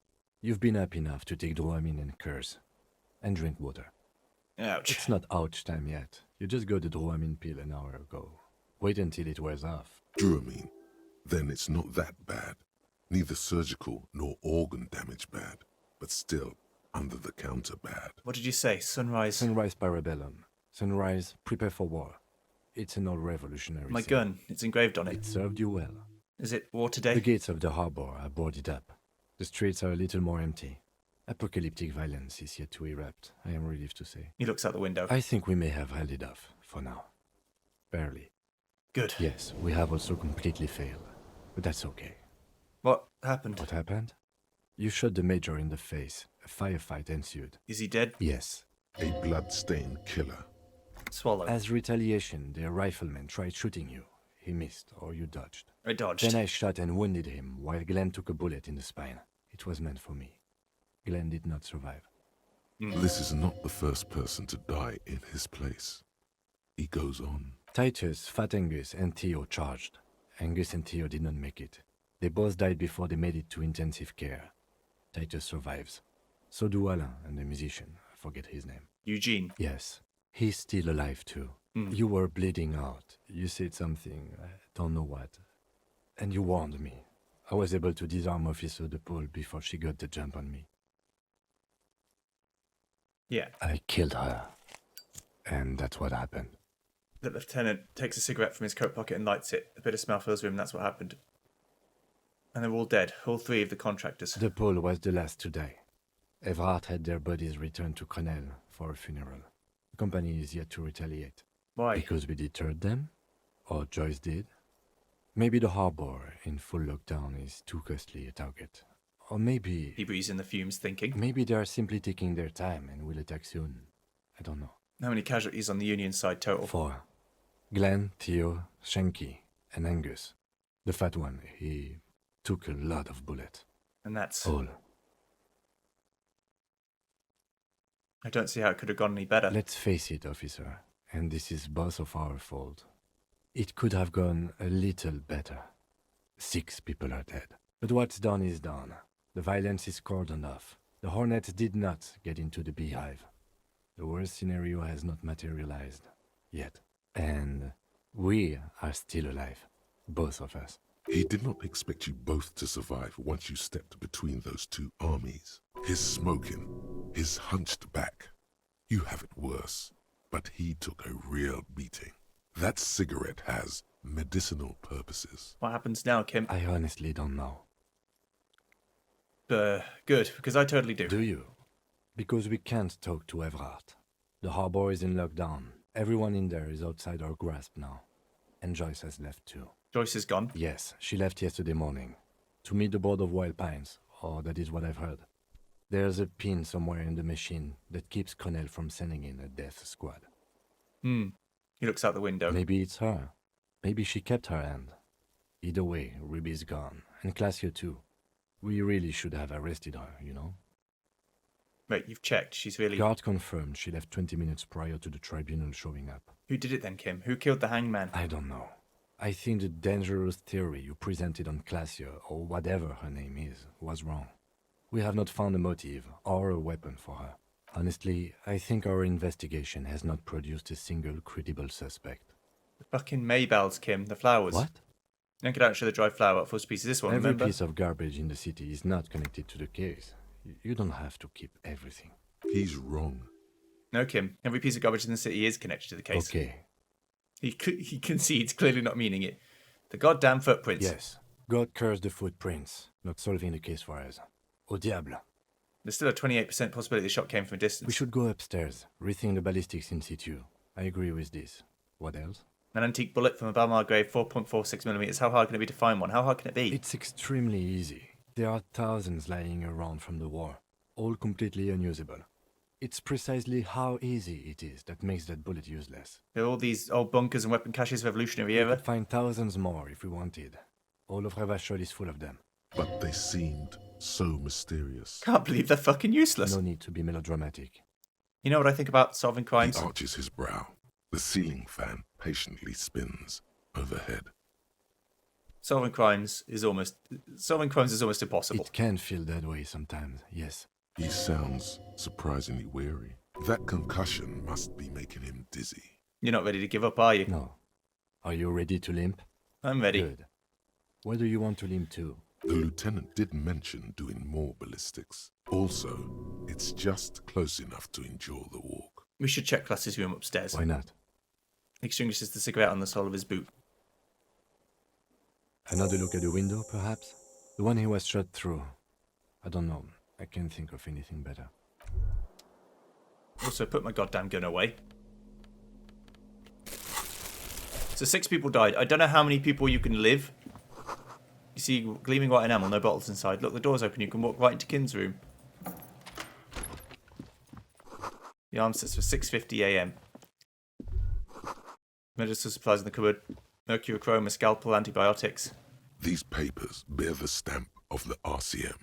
You've been up enough to take Dramamine and curse. And drink water. Ouch. It's not ouch time yet. You just got the Dramamine pill an hour ago. Wait until it wears off. Dramamine. Then it's not that bad. Neither surgical nor organ damage bad, but still under the counter bad. What did you say? Sunrise? Sunrise Parabellum. Sunrise, prepare for war. It's an old revolutionary My saying. gun. It's engraved on it. It served you well. Is it war today? The gates of the harbor are boarded up. The streets are a little more empty. Apocalyptic violence is yet to erupt, I am relieved to say. He looks out the window. I think we may have held it off, for now. Barely. Good. Yes, we have also completely failed. But that's okay. What happened? What happened? You shot the major in the face. A firefight ensued. Is he dead? Yes. A blood-stained killer. Swallow. As retaliation, the rifleman tried shooting you. He missed, or you dodged. I dodged. Then I shot and wounded him, while Glenn took a bullet in the spine. It was meant for me. Glenn did not survive. This is not the first person to die in his place. He goes on. Titus, Fat Angus, and Theo charged. Angus and Theo did not make it. They both died before they made it to intensive care. Titus survives. So do Alain and the musician. I forget his name. Eugene. Yes. He's still alive too. You were bleeding out. You said something, I don't know what. And you warned me. I was able to disarm Officer De Paul before she got the jump on me. Yeah. I killed her. And that's what happened. The lieutenant takes a cigarette from his coat pocket and lights it. A bit of smell fills the room, that's what happened. And they're all dead, all 3 of the contractors. De Paul was the last to die. Evrard had their bodies returned to Crenel for a funeral. The company is yet to retaliate. Why? Because we deterred them? Or Joyce did? Maybe the harbor in full lockdown is too costly a target. Or maybe... He breathes in the fumes, thinking. Maybe they are simply taking their time and will attack soon. I don't know. How many casualties on the Union side total? 4. Glenn, Theo, Shanky, and Angus. The fat one, he took a lot of bullets. And that's... All. I don't see how it could have gone any better. Let's face it, officer, and this is both of our fault. It could have gone a little better. 6 people are dead. But what's done is done. The violence is cordoned off. The Hornets did not get into the beehive. The worst scenario has not materialized. Yet. And we are still alive. Both of us. He did not expect you both to survive once you stepped between those 2 armies. His smoking, his hunched back. You have it worse, but he took a real beating. That cigarette has medicinal purposes. What happens now, Kim? I honestly don't know. Good, because I totally do. Do you? Because we can't talk to Evrard. The harbor is in lockdown. Everyone in there is outside our grasp now. And Joyce has left too. Joyce is gone. Yes, she left yesterday morning. To meet the board of Wild Pines, or that is what I've heard. There's a pin somewhere in the machine that keeps Connell from sending in a death squad. He looks out the window. Maybe it's her. Maybe she kept her hand. Either way, Ruby's gone. And Glacier too. We really should have arrested her, you know? Wait, you've checked. She's really... Guard confirmed she left 20 minutes prior to the tribunal showing up. Who did it then, Kim? Who killed the hangman? I don't know. I think the dangerous theory you presented on Glacier, or whatever her name is, was wrong. We have not found a motive or a weapon for her. Honestly, I think our investigation has not produced a single credible suspect. The fucking Maybells, Kim. The flowers. What? Yank it out and show the dry flower. First piece of this one, Every remember? piece of garbage in the city is not connected to the case. You don't have to keep everything. He's wrong. No, Kim. Every piece of garbage in the city is connected to the case. Okay. He concedes, clearly not meaning it. The goddamn footprints. Yes. God curse the footprints. Not solving the case for us. Au diable. There's still a 28% possibility the shot came from a distance. We should go upstairs, rethink the ballistics in situ. I agree with this. What else? An antique bullet from a Balmar grave, 4.46mm. How hard can it be to find one? How hard can it be? It's extremely easy. There are thousands lying around from the war, all completely unusable. It's precisely how easy it is that makes that bullet useless. There are all these old bunkers and weapon caches of Revolutionary We era. could find thousands more if we wanted. All of Revachol is full of them. But they seemed so mysterious. Can't believe they're fucking useless. No need to be melodramatic. You know what I think about solving crimes? He arches his brow. The ceiling fan patiently spins overhead. Solving crimes is almost impossible. It can feel that way sometimes, yes. He sounds surprisingly weary. That concussion must be making him dizzy. You're not ready to give up, are you? No. Are you ready to limp? I'm ready. Good. Where do you want to limp to? The lieutenant did mention doing more ballistics. Also, it's just close enough to endure the walk. We should check Class's room upstairs. Why not? He extinguishes the cigarette on the sole of his boot. Another look at the window, perhaps? The one he was shot through. I don't know. I can't think of anything better. Also, put my goddamn gun away. So 6 people died. I don't know how many people you can live. You see gleaming white enamel, no bottles inside. Look, the door's open. You can walk right into Kin's room. The alarm sets for 6:50 a.m. Medical supplies in the cupboard. Mercurochrome, a scalpel, antibiotics. These papers bear the stamp of the RCM.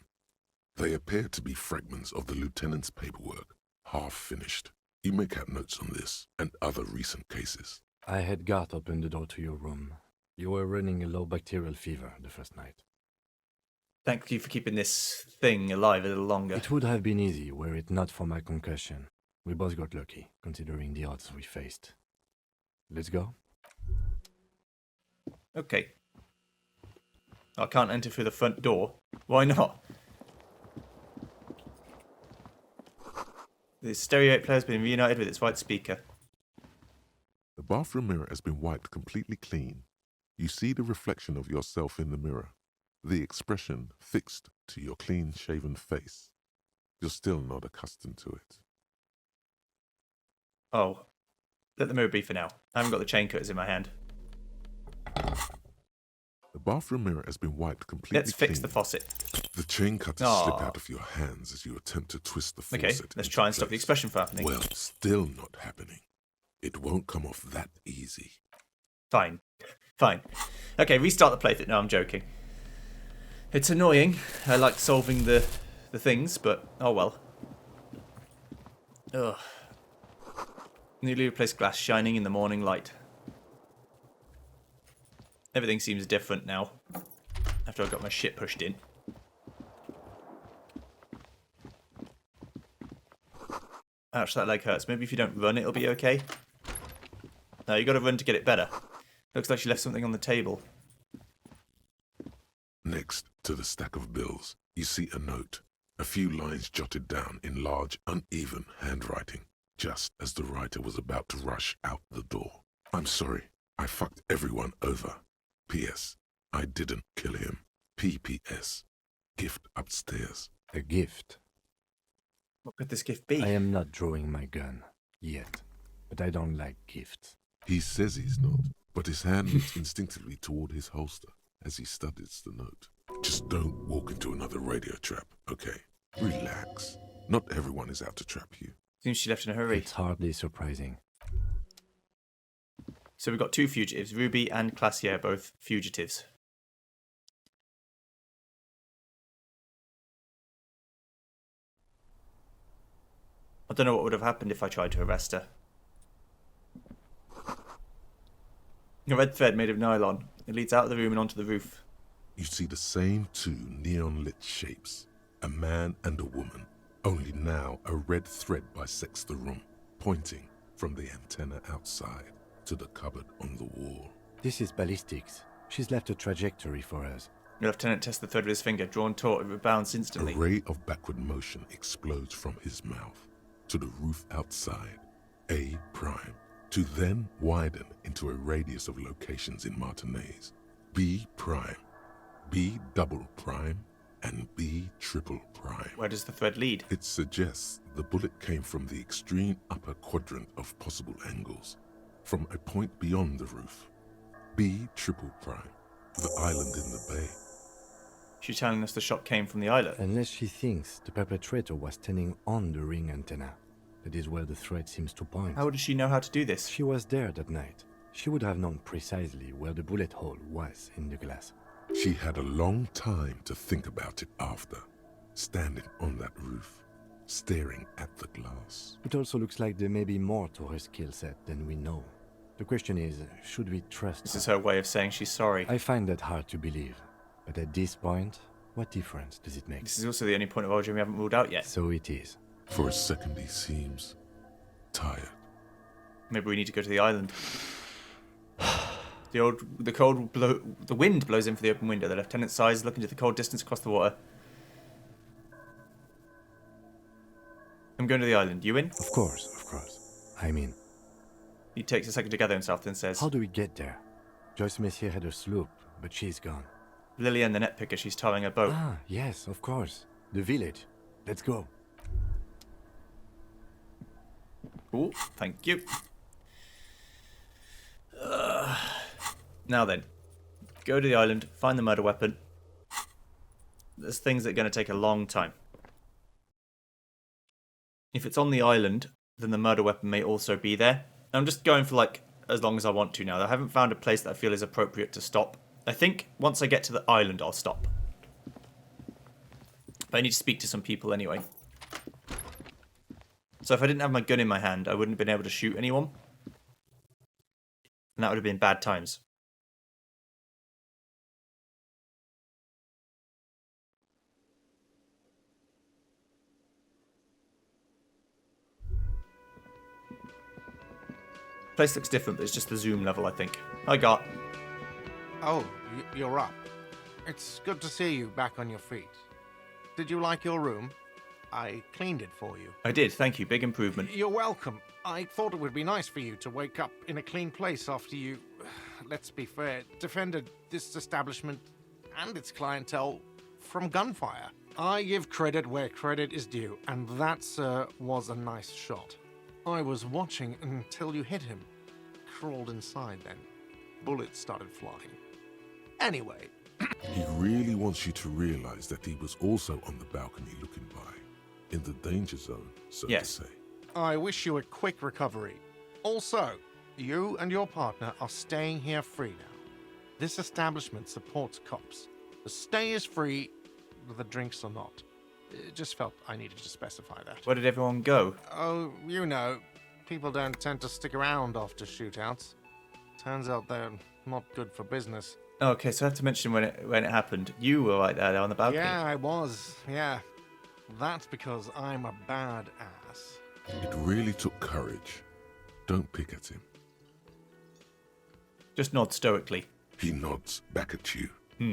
They appear to be fragments of the lieutenant's paperwork, half finished. You may have notes on this and other recent cases. I had Garth open the door to your room. You were running a low bacterial fever the first night. Thank you for keeping this thing alive a little longer. It would have been easy were it not for my concussion. We both got lucky, considering the odds we faced. Let's go? Okay. I can't enter through the front door. Why not? The stereo 8 player has been reunited with its white speaker. The bathroom mirror has been wiped completely clean. You see the reflection of yourself in the mirror, the expression fixed to your clean-shaven face. You're still not accustomed to it. Oh. Let the mirror be for now. I haven't got the chain cutters in my hand. The bathroom mirror has been wiped completely Let's fix clean. the faucet. The chain cutters Aww. slip out of your hands as you attempt to twist the faucet. Okay, let's try and stop the expression from happening. Well, still not happening. It won't come off that easy. Fine. Fine. Okay, restart the playthrough. No, I'm joking. It's annoying. I like solving the things, but oh well. Ugh. Newly replaced glass shining in the morning light. Everything seems different now. After I got my shit pushed in. Ouch, that leg hurts. Maybe if you don't run, it'll be okay. No, you gotta run to get it better. Looks like she left something on the table. Next to the stack of bills, you see a note. A few lines jotted down in large, uneven handwriting, just as the writer was about to rush out the door. I'm sorry, I fucked everyone over. P.S. I didn't kill him. P.P.S. Gift upstairs. A gift? What could this gift be? I am not drawing my gun. Yet. but I don't like gifts. He says he's not, but his hand moves instinctively toward his holster as he studies the note. Just don't walk into another radio trap, okay? Relax. Not everyone is out to trap you. Seems she left in a hurry. It's hardly surprising. So we've got two fugitives. Ruby and Classier, both fugitives. I don't know what would have happened if I tried to arrest her. A red thread made of nylon. It leads out of the room and onto the roof. You see the same two neon-lit shapes, a man and a woman, only now a red thread bisects the room, pointing from the antenna outside to the cupboard on the wall. This is ballistics. She's left a trajectory for us. The lieutenant tests the thread with his finger. Drawn taut, it rebounds A instantly. ray of backward motion explodes from his mouth to the roof outside, A prime, to then widen into a radius of locations in Martinez, B prime, B double prime, and B triple prime. Where does the thread lead? It suggests the bullet came from the extreme upper quadrant of possible angles, from a point beyond the roof. B triple prime, the island in the bay. She's telling us the shot came from the islet. Unless she thinks the perpetrator was standing on the ring antenna. That is where the thread seems to point. How does she know how to do this? She was there that night. She would have known precisely where the bullet hole was in the glass. She had a long time to think about it after, standing on that roof, staring at the glass. It also looks like there may be more to her skill set than we know. The question is, should we trust This her? is her way of saying she's sorry. I find that hard to believe. But at this point, what difference does it make? This is also the only point of origin we haven't ruled out yet. So it is. For a second he seems tired. Maybe we need to go to the island. The wind blows in through the open window. The lieutenant sighs, looking into the cold distance across the water. I'm going to the island. You in? Of course, of course. I'm in. He takes a second to gather himself, then says, How do we get there? Joyce Messier had a sloop, but she's gone. Lillian, the net picker, she's towing a boat. Ah, yes, of course. The village. Let's go. Cool, thank you. Now then, go to the island, find the murder weapon. There's things that are going to take a long time. If it's on the island, then the murder weapon may also be there. I'm just going for like as long as I want to now. I haven't found a place that I feel is appropriate to stop. I think once I get to the island, I'll stop. But I need to speak to some people anyway. So if I didn't have my gun in my hand, I wouldn't have been able to shoot anyone. And that would have been bad times. Place looks different, but it's just the zoom level, I think. I got. Oh, you're up. It's good to see you back on your feet. Did you like your room? I cleaned it for you. I did, thank you. Big improvement. You're welcome. I thought it would be nice for you to wake up in a clean place after you, let's be fair, defended this establishment and its clientele from gunfire. I give credit where credit is due, and that, sir, was a nice shot. I was watching until you hit him. Crawled inside then. Bullets started flying. Anyway. He really wants you to realize that he was also on the balcony looking by, in the danger zone, so to say. I wish you a quick recovery. Also, you and your partner are staying here free now. This establishment supports cops. The stay is free, the drinks are not. Just felt I needed to specify that. Where did everyone go? Oh, you know, people don't tend to stick around after shootouts. Turns out they're not good for business. Okay, so I have to mention when it happened. You were right there on the balcony. Yeah, I was. Yeah. That's because I'm a bad ass. It really took courage. Don't pick at him. Just nod stoically. He nods back at you,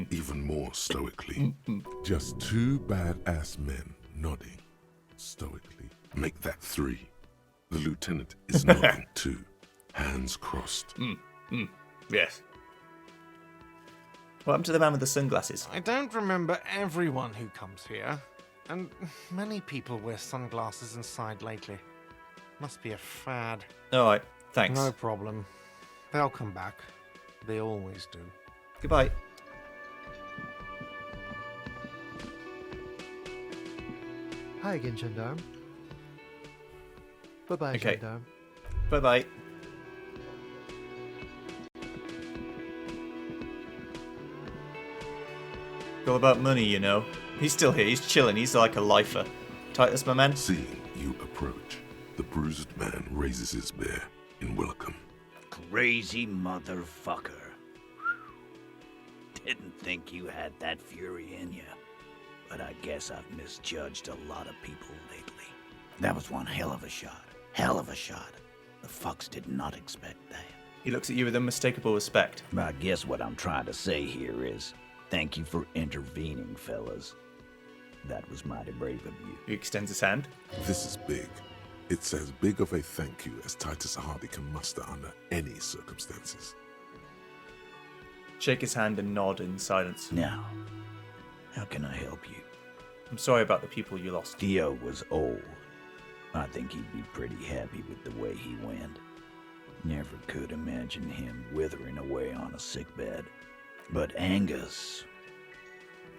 even more stoically. Just two badass men nodding stoically. Make that three. The lieutenant is nodding too, hands crossed. Yes. What happened to the man with the sunglasses? I don't remember everyone who comes here, and many people wear sunglasses inside lately. Must be a fad. Alright, thanks. No problem. They'll come back. They always do. Goodbye. Hi again, Gendarme. Bye-bye, Okay. Gendarme. Bye-bye. It's all about money, you know. He's still here. He's chilling. He's like a lifer. Titus, my man. Seeing you approach, the bruised man raises his bear in welcome. Crazy motherfucker. Didn't think you had that fury in you. But I guess I've misjudged a lot of people lately. That was one hell of a shot. Hell of a shot. The fucks did not expect that. He looks at you with unmistakable respect. I guess what I'm trying to say here is, thank you for intervening, fellas. That was mighty brave of you. He extends his hand. This is big. It's as big of a thank you as Titus Hardy can muster under any circumstances. Shake his hand and nod in silence. Now, how can I help you? I'm sorry about the people you lost. Dio was old. I think he'd be pretty happy with the way he went. Never could imagine him withering away on a sickbed. But Angus,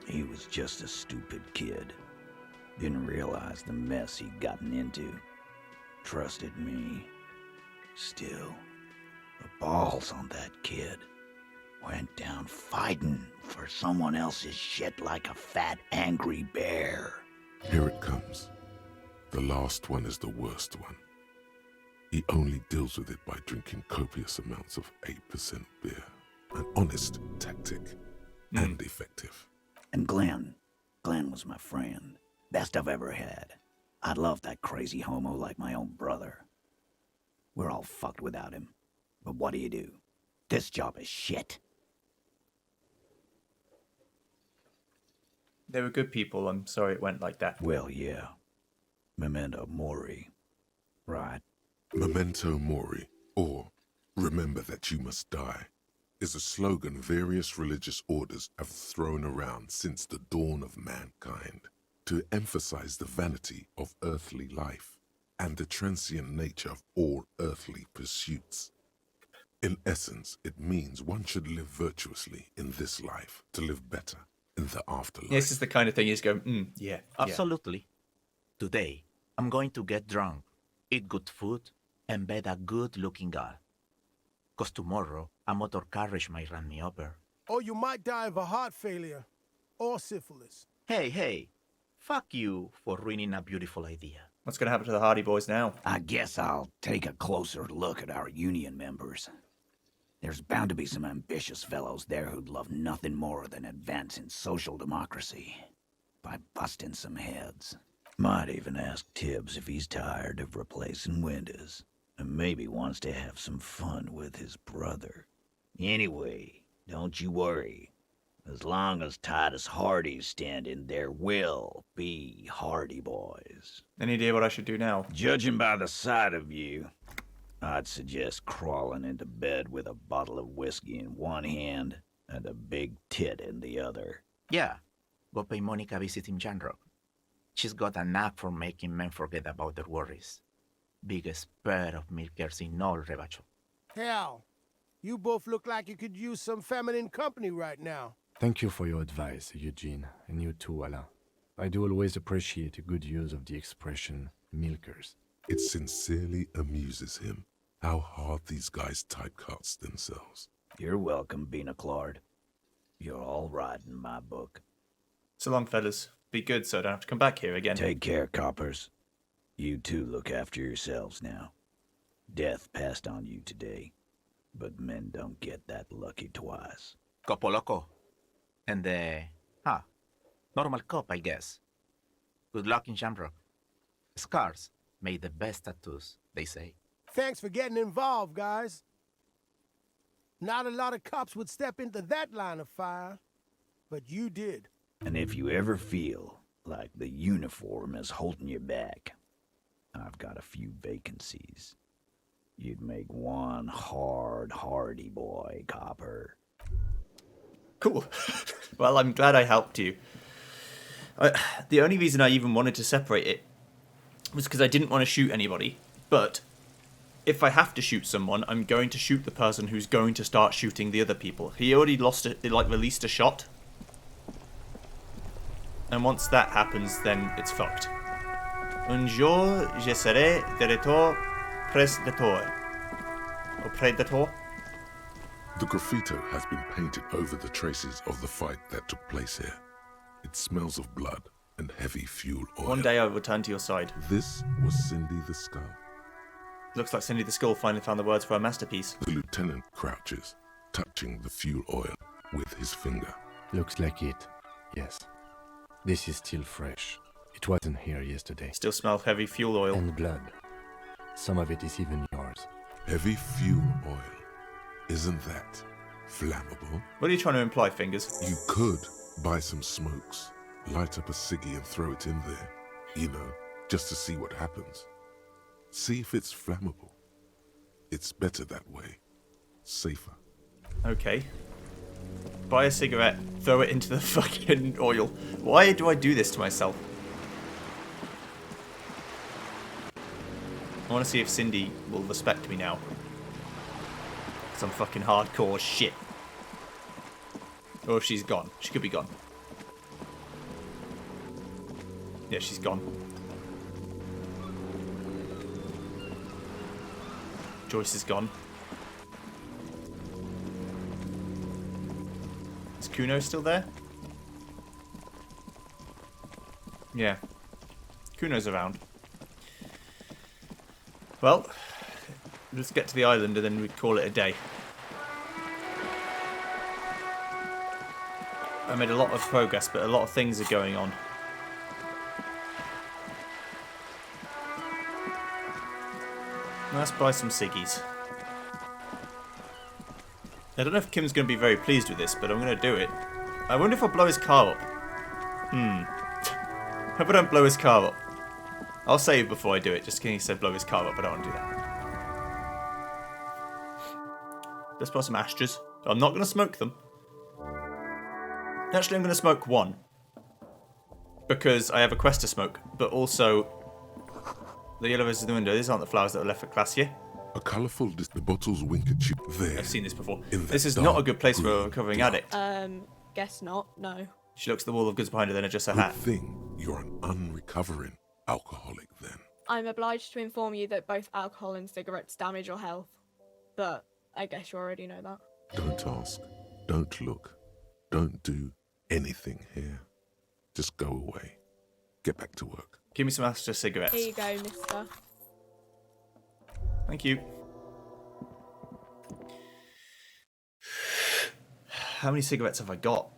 he was just a stupid kid. Didn't realize the mess he'd gotten into. Trusted me. Still, the balls on that kid. Went down fighting for someone else's shit like a fat, angry bear. Here it comes. The last one is the worst one. He only deals with it by drinking copious amounts of 8% beer. An honest tactic, and effective. And Glenn was my friend. Best I've ever had. I love that crazy homo like my own brother. We're all fucked without him. But what do? This job is shit. They were good people. I'm sorry it went like that. Well, yeah. Memento mori. Right. Memento mori, or remember that you must die, is a slogan various religious orders have thrown around since the dawn of mankind to emphasize the vanity of earthly life and the transient nature of all earthly pursuits. In essence, it means one should live virtuously in this life to live better in the afterlife. This is the kind of thing he's going, yeah. Absolutely. Today, I'm going to get drunk, eat good food, and bed a good-looking girl. 'Cause tomorrow, a motor carriage might run me over. Or you might die of a heart failure. Or syphilis. Hey, fuck you for ruining a beautiful idea. What's going to happen to the Hardy Boys now? I guess I'll take a closer look at our union members. There's bound to be some ambitious fellows there who'd love nothing more than advancing social democracy by busting some heads. Might even ask Tibbs if he's tired of replacing windows, and maybe wants to have some fun with his brother. Anyway, don't you worry. As long as Titus Hardy's standing, there will be Hardy Boys. Any idea what I should do now? Judging by the sight of you, I'd suggest crawling into bed with a bottle of whiskey in one hand and a big tit in the other. Yeah, go pay Monica a visit in Janrock. She's got a knack for making men forget about their worries. Biggest pair of milkers in all Rebacho. Hell, you both look like you could use some feminine company right now. Thank you for your advice, Eugene, and you too, Alain. I do always appreciate a good use of the expression milkers. It sincerely amuses him how hard these guys typecast themselves. You're welcome, Bina Claude. You're all right in my book. So long, fellas. Be good so I don't have to come back here again. Take care, coppers. You two look after yourselves now. Death passed on you today, but men don't get that lucky twice. Copo Loco. And normal cop, I guess. Good luck in Shamrock. Scars made the best tattoos, they say. Thanks for getting involved, guys. Not a lot of cops would step into that line of fire, but you did. And if you ever feel like the uniform is holding you back, I've got a few vacancies. You'd make one hardy boy, copper. Cool. Well, I'm glad I helped you. The only reason I even wanted to separate it was because I didn't want to shoot anybody. But if I have to shoot someone, I'm going to shoot the person who's going to start shooting the other people. He already lost it, like released a shot. And once that happens, then it's fucked. Un jour, je serai de retour predator. Or predator? The graffito has been painted over the traces of the fight that took place here. It smells of blood and heavy fuel oil. One day I will return to your side. This was Cindy the Skull. Looks like Cindy the Skull finally found the words for a masterpiece. The lieutenant crouches, touching the fuel oil with his finger. Looks like it, yes. This is still fresh. It wasn't here yesterday. Still smell heavy fuel oil. And blood. Some of it is even yours. Heavy fuel oil. Isn't that flammable? What are you trying to imply, Fingers? You could buy some smokes, light up a ciggy and throw it in there. You know, just to see what happens. See if it's flammable. It's better that way. Safer. Okay. Buy a cigarette, throw it into the fucking oil. Why do I do this to myself? I want to see if Cindy will respect me now. Some fucking hardcore shit. Or if she's gone. She could be gone. Yeah, she's gone. Joyce is gone. Is Kuno still there? Yeah. Kuno's around. Well, let's get to the island and then we call it a day. I made a lot of progress, but a lot of things are going on. Let's buy some ciggies. I don't know if Kim's going to be very pleased with this, but I'm going to do it. I wonder if I'll blow his car up. Hope I don't blow his car up. I'll save before I do it, just in case I blow his car up. I don't want to do that. Let's buy some Astras. I'm not going to smoke them. Actually, I'm going to smoke one. Because I have a quest to smoke, but also the yellow roses in the window. These aren't the flowers that were left for Glacier. A colourful the bottles wink at you there. I've seen this before. This is not a good place for a recovering addict. Guess not, no. She looks at the wall of goods behind her, then adjusts her Good hat. thing you're an unrecovering alcoholic then. I'm obliged to inform you that both alcohol and cigarettes damage your health. But I guess you already know that. Don't ask. Don't look. Don't do anything here. Just go away. Get back to work. Give me some Astra cigarettes. Here you go, mister. Thank you. How many cigarettes have I got?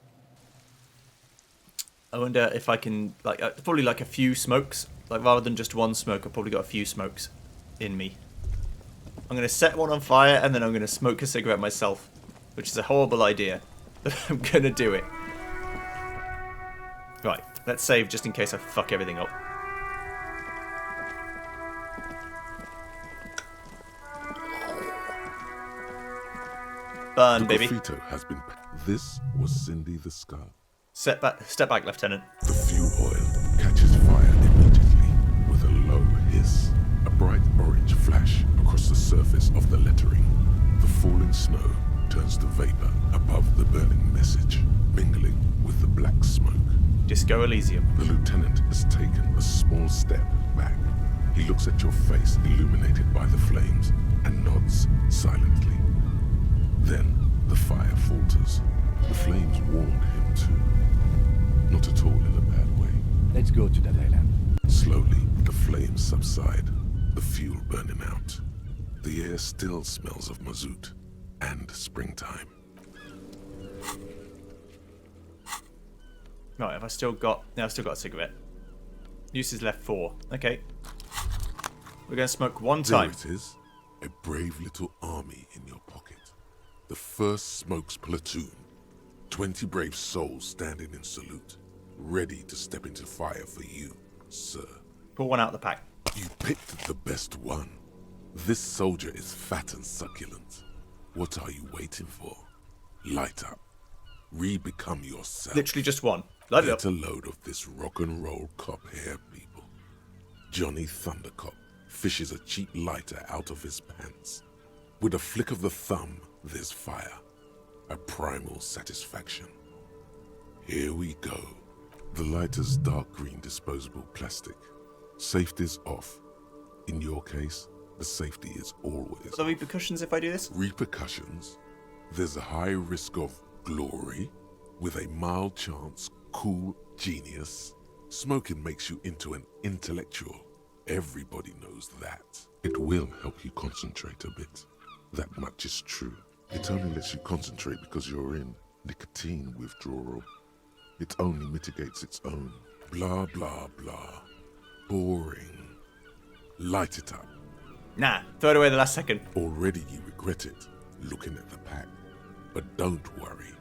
I wonder if I can, like, probably like a few smokes. Like, rather than just one smoke, I've probably got a few smokes in me. I'm going to set one on fire, and then I'm going to smoke a cigarette myself. Which is a horrible idea. But I'm going to do it. Right, let's save just in case I fuck everything up. Burn, the baby. graffito has been. This was Cindy the Skull. Step back, Lieutenant. The fuel oil catches fire immediately with a low hiss. A bright orange flash across the surface of the lettering. The falling snow turns to vapor above the burning message, mingling with the black smoke. Disco Elysium. The lieutenant has taken a small step back. He looks at your face illuminated by the flames and nods silently. Then the fire falters. The flames warmed him too. Not at all in a bad way. Let's go to that island. Slowly, the flames subside, the fuel burning out. The air still smells of mazout and springtime. Right, have I still got... No, I've still got a cigarette. Uses left 4. Okay. We're going to smoke one time. There it is. A brave little army in your pocket. The 1st Smokes Platoon. 20 brave souls standing in salute. Ready to step into fire for you, sir. Pull one out of the pack. You picked the best one. This soldier is fat and succulent. What are you waiting for? Light up. Re-become yourself. Literally just one. Light it up. Get a load of this rock and roll cop hair, people. Johnny Thundercop, fishes a cheap lighter out of his pants. With a flick of the thumb, there's fire. A primal satisfaction. Here we go. The lighter's dark green disposable plastic. Safety's off. In your case, the safety is always. Are there repercussions if I do this? Repercussions? There's a high risk of glory, with a mild chance, cool genius. Smoking makes you into an intellectual. Everybody knows that. It will help you concentrate a bit. That much is true. It only lets you concentrate because you're in nicotine withdrawal. It only mitigates its own. Blah, blah, blah. Boring. Light it up. Nah, throw it away the last second. Already you regret it, looking at the pack. But don't worry.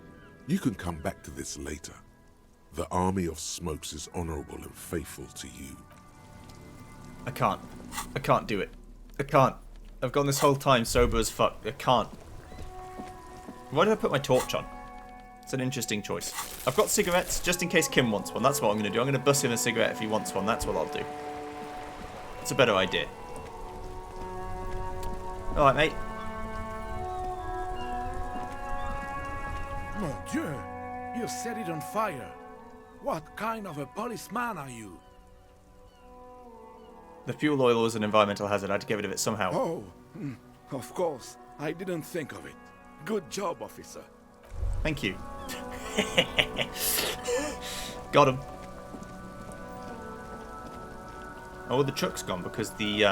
You can come back to this later. The army of smokes is honorable and faithful to you. I can't. I can't do it. I can't. I've gone this whole time sober as fuck. I can't. Why did I put my torch on? It's an interesting choice. I've got cigarettes just in case Kim wants one. That's what I'm going to do. I'm going to bust him a cigarette if he wants one. That's what I'll do. It's a better idea. Alright, mate. Mon Dieu! You set it on fire. What kind of a policeman are you? The fuel oil was an environmental hazard. I had to get rid of it somehow. Oh, of course. I didn't think of it. Good job, officer. Thank you. Got him. Oh, the truck's gone because the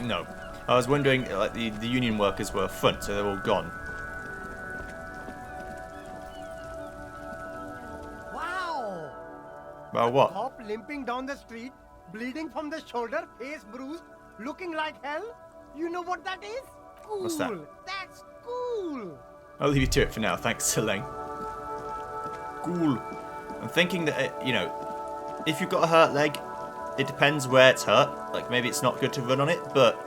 no. I was wondering, like the union workers were front, so they're all gone. Wow! Well, what? Cop limping down the street, bleeding from the shoulder, face bruised, looking like hell. You know what that is? Cool. What's that? That's cool. I'll leave you to it for now. Thanks, Selene. Cool. I'm thinking that, you know, if you've got a hurt leg, it depends where it's hurt. Like, maybe it's not good to run on it, but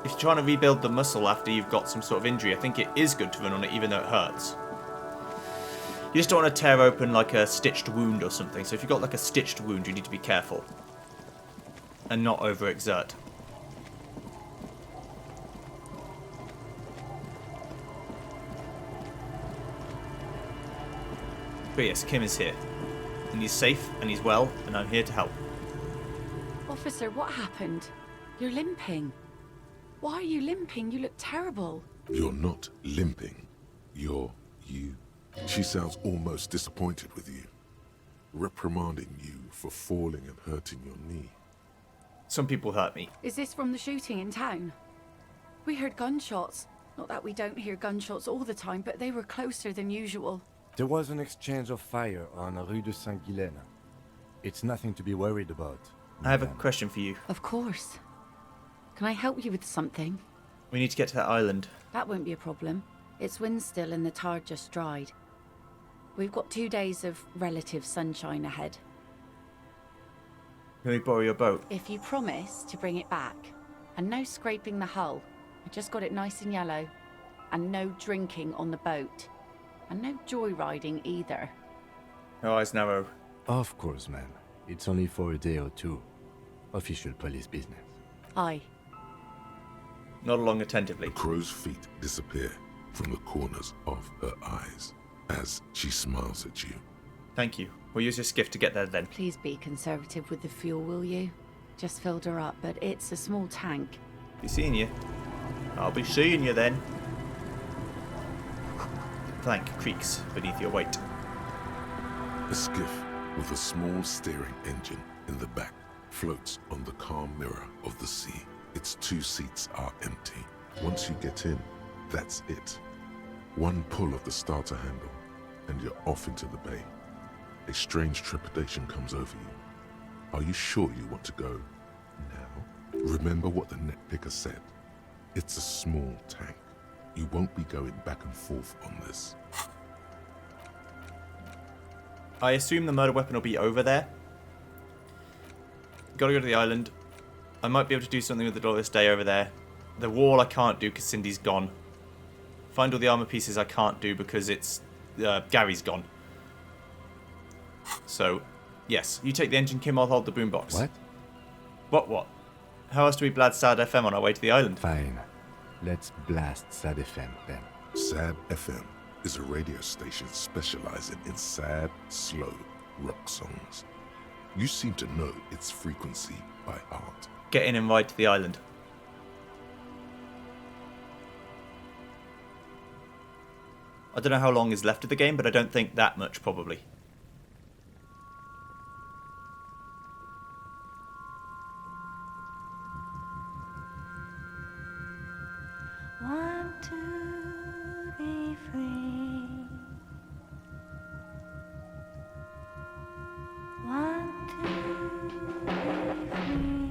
if you're trying to rebuild the muscle after you've got some sort of injury, I think it is good to run on it, even though it hurts. You just don't want to tear open, like, a stitched wound or something. So if you've got, like, a stitched wound, you need to be careful. And not overexert. But yes, Kim is here. And he's safe, and he's well, and I'm here to help. Officer, what happened? You're limping. Why are you limping? You look terrible. You're not limping. You're you. She sounds almost disappointed with you. Reprimanding you for falling and hurting your knee. Some people hurt me. Is this from the shooting in town? We heard gunshots. Not that we don't hear gunshots all the time, but they were closer than usual. There was an exchange of fire on Rue de Saint-Guylaine. It's nothing to be worried about. I have a question for you. Of course. Can I help you with something? We need to get to that island. That won't be a problem. It's wind still and the tar just dried. We've got 2 days of relative sunshine ahead. Can we borrow your boat? If you promise to bring it back, and no scraping the hull, I just got it nice and yellow, and no drinking on the boat, and no joyriding either. No eyes narrow. Of course, ma'am. It's only for a day or two. Official police business. Aye. Nod along attentively. The crow's feet disappear from the corners of her eyes as she smiles at you. Thank you. We'll use your skiff to get there then. Please be conservative with the fuel, will you? Just filled her up, but it's a small tank. Be seeing you. I'll be seeing you then. The plank creaks beneath your weight. A skiff with a small steering engine in the back floats on the calm mirror of the sea. Its 2 seats are empty. Once you get in, that's it. One pull of the starter handle, and you're off into the bay. A strange trepidation comes over you. Are you sure you want to go now? Remember what the net picker said. It's a small tank. You won't be going back and forth on this. I assume the murder weapon will be over there. Gotta go to the island. I might be able to do something with the Dolores Day over there. The wall I can't do because Cindy's gone. Find all the armor pieces I can't do because it's... Gary's gone. So, yes. You take the engine, Kim, I'll hold the boombox. What? What? How else do we blast Sad FM on our way to the island? Fine. Let's blast Sad FM then. Sad FM is a radio station specializing in sad, slow rock songs. You seem to know its frequency by heart. Get in and ride to the island. I don't know how long is left of the game, but I don't think that much, probably. Want to be free. Want to be free.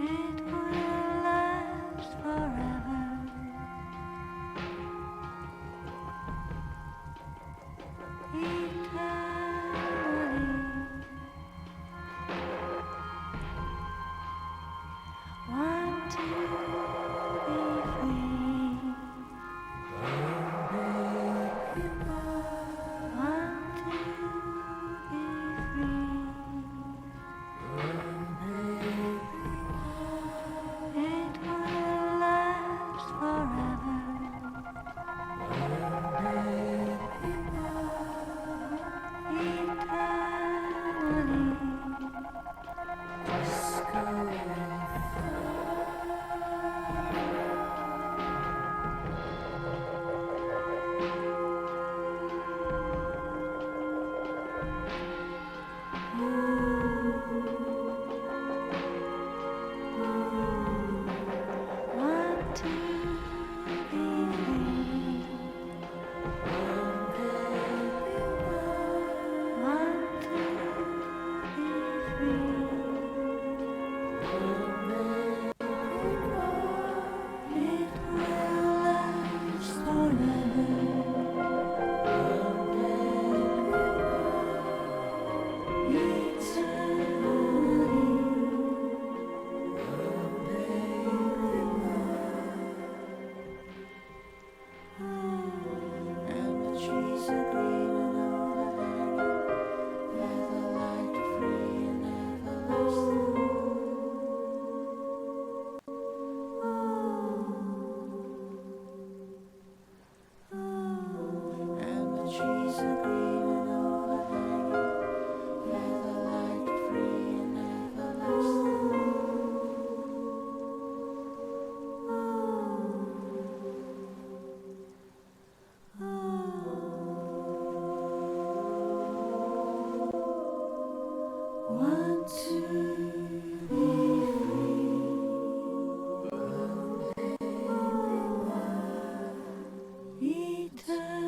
It will last forever. Eternally. Want to be free. Want to be free. It will last forever. Want to be free. Want to be free. It will last Want to be free. Eternally.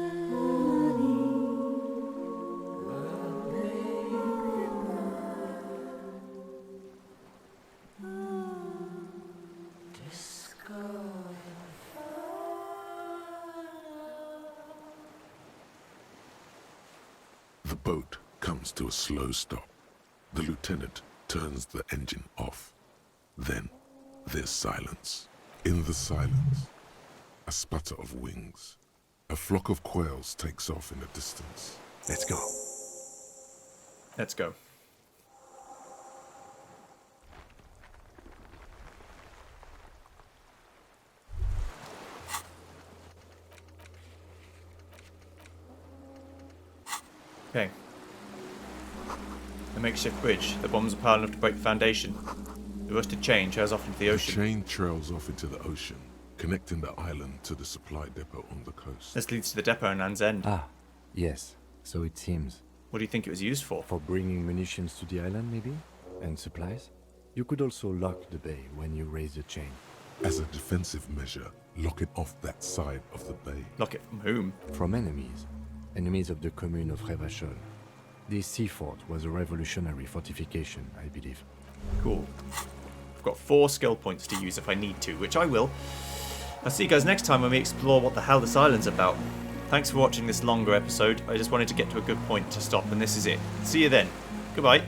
The boat comes to a slow stop. The lieutenant turns the engine off. Then there's silence. In the silence, a sputter of wings. A flock of quails takes off in the distance. Let's go. Let's go. Okay. A makeshift bridge. The bombs are piled enough to break the foundation. The rusted chain trails off into the ocean. The chain trails off into the ocean, connecting the island to the supply depot on the coast. This leads to the depot in Land's End. Ah, yes. So it seems. What do you think it was used for? For bringing munitions to the island, maybe? And supplies? You could also lock the bay when you raise the chain. As a defensive measure, lock it off that side of the bay. Lock it from whom? From enemies. Enemies of the commune of Revachol. This sea fort was a revolutionary fortification, I believe. Cool. I've got 4 skill points to use if I need to, which I will. I'll see you guys next time when we explore what the hell this island's about. Thanks for watching this longer episode. I just wanted to get to a good point to stop, and this is it. See you then. Goodbye.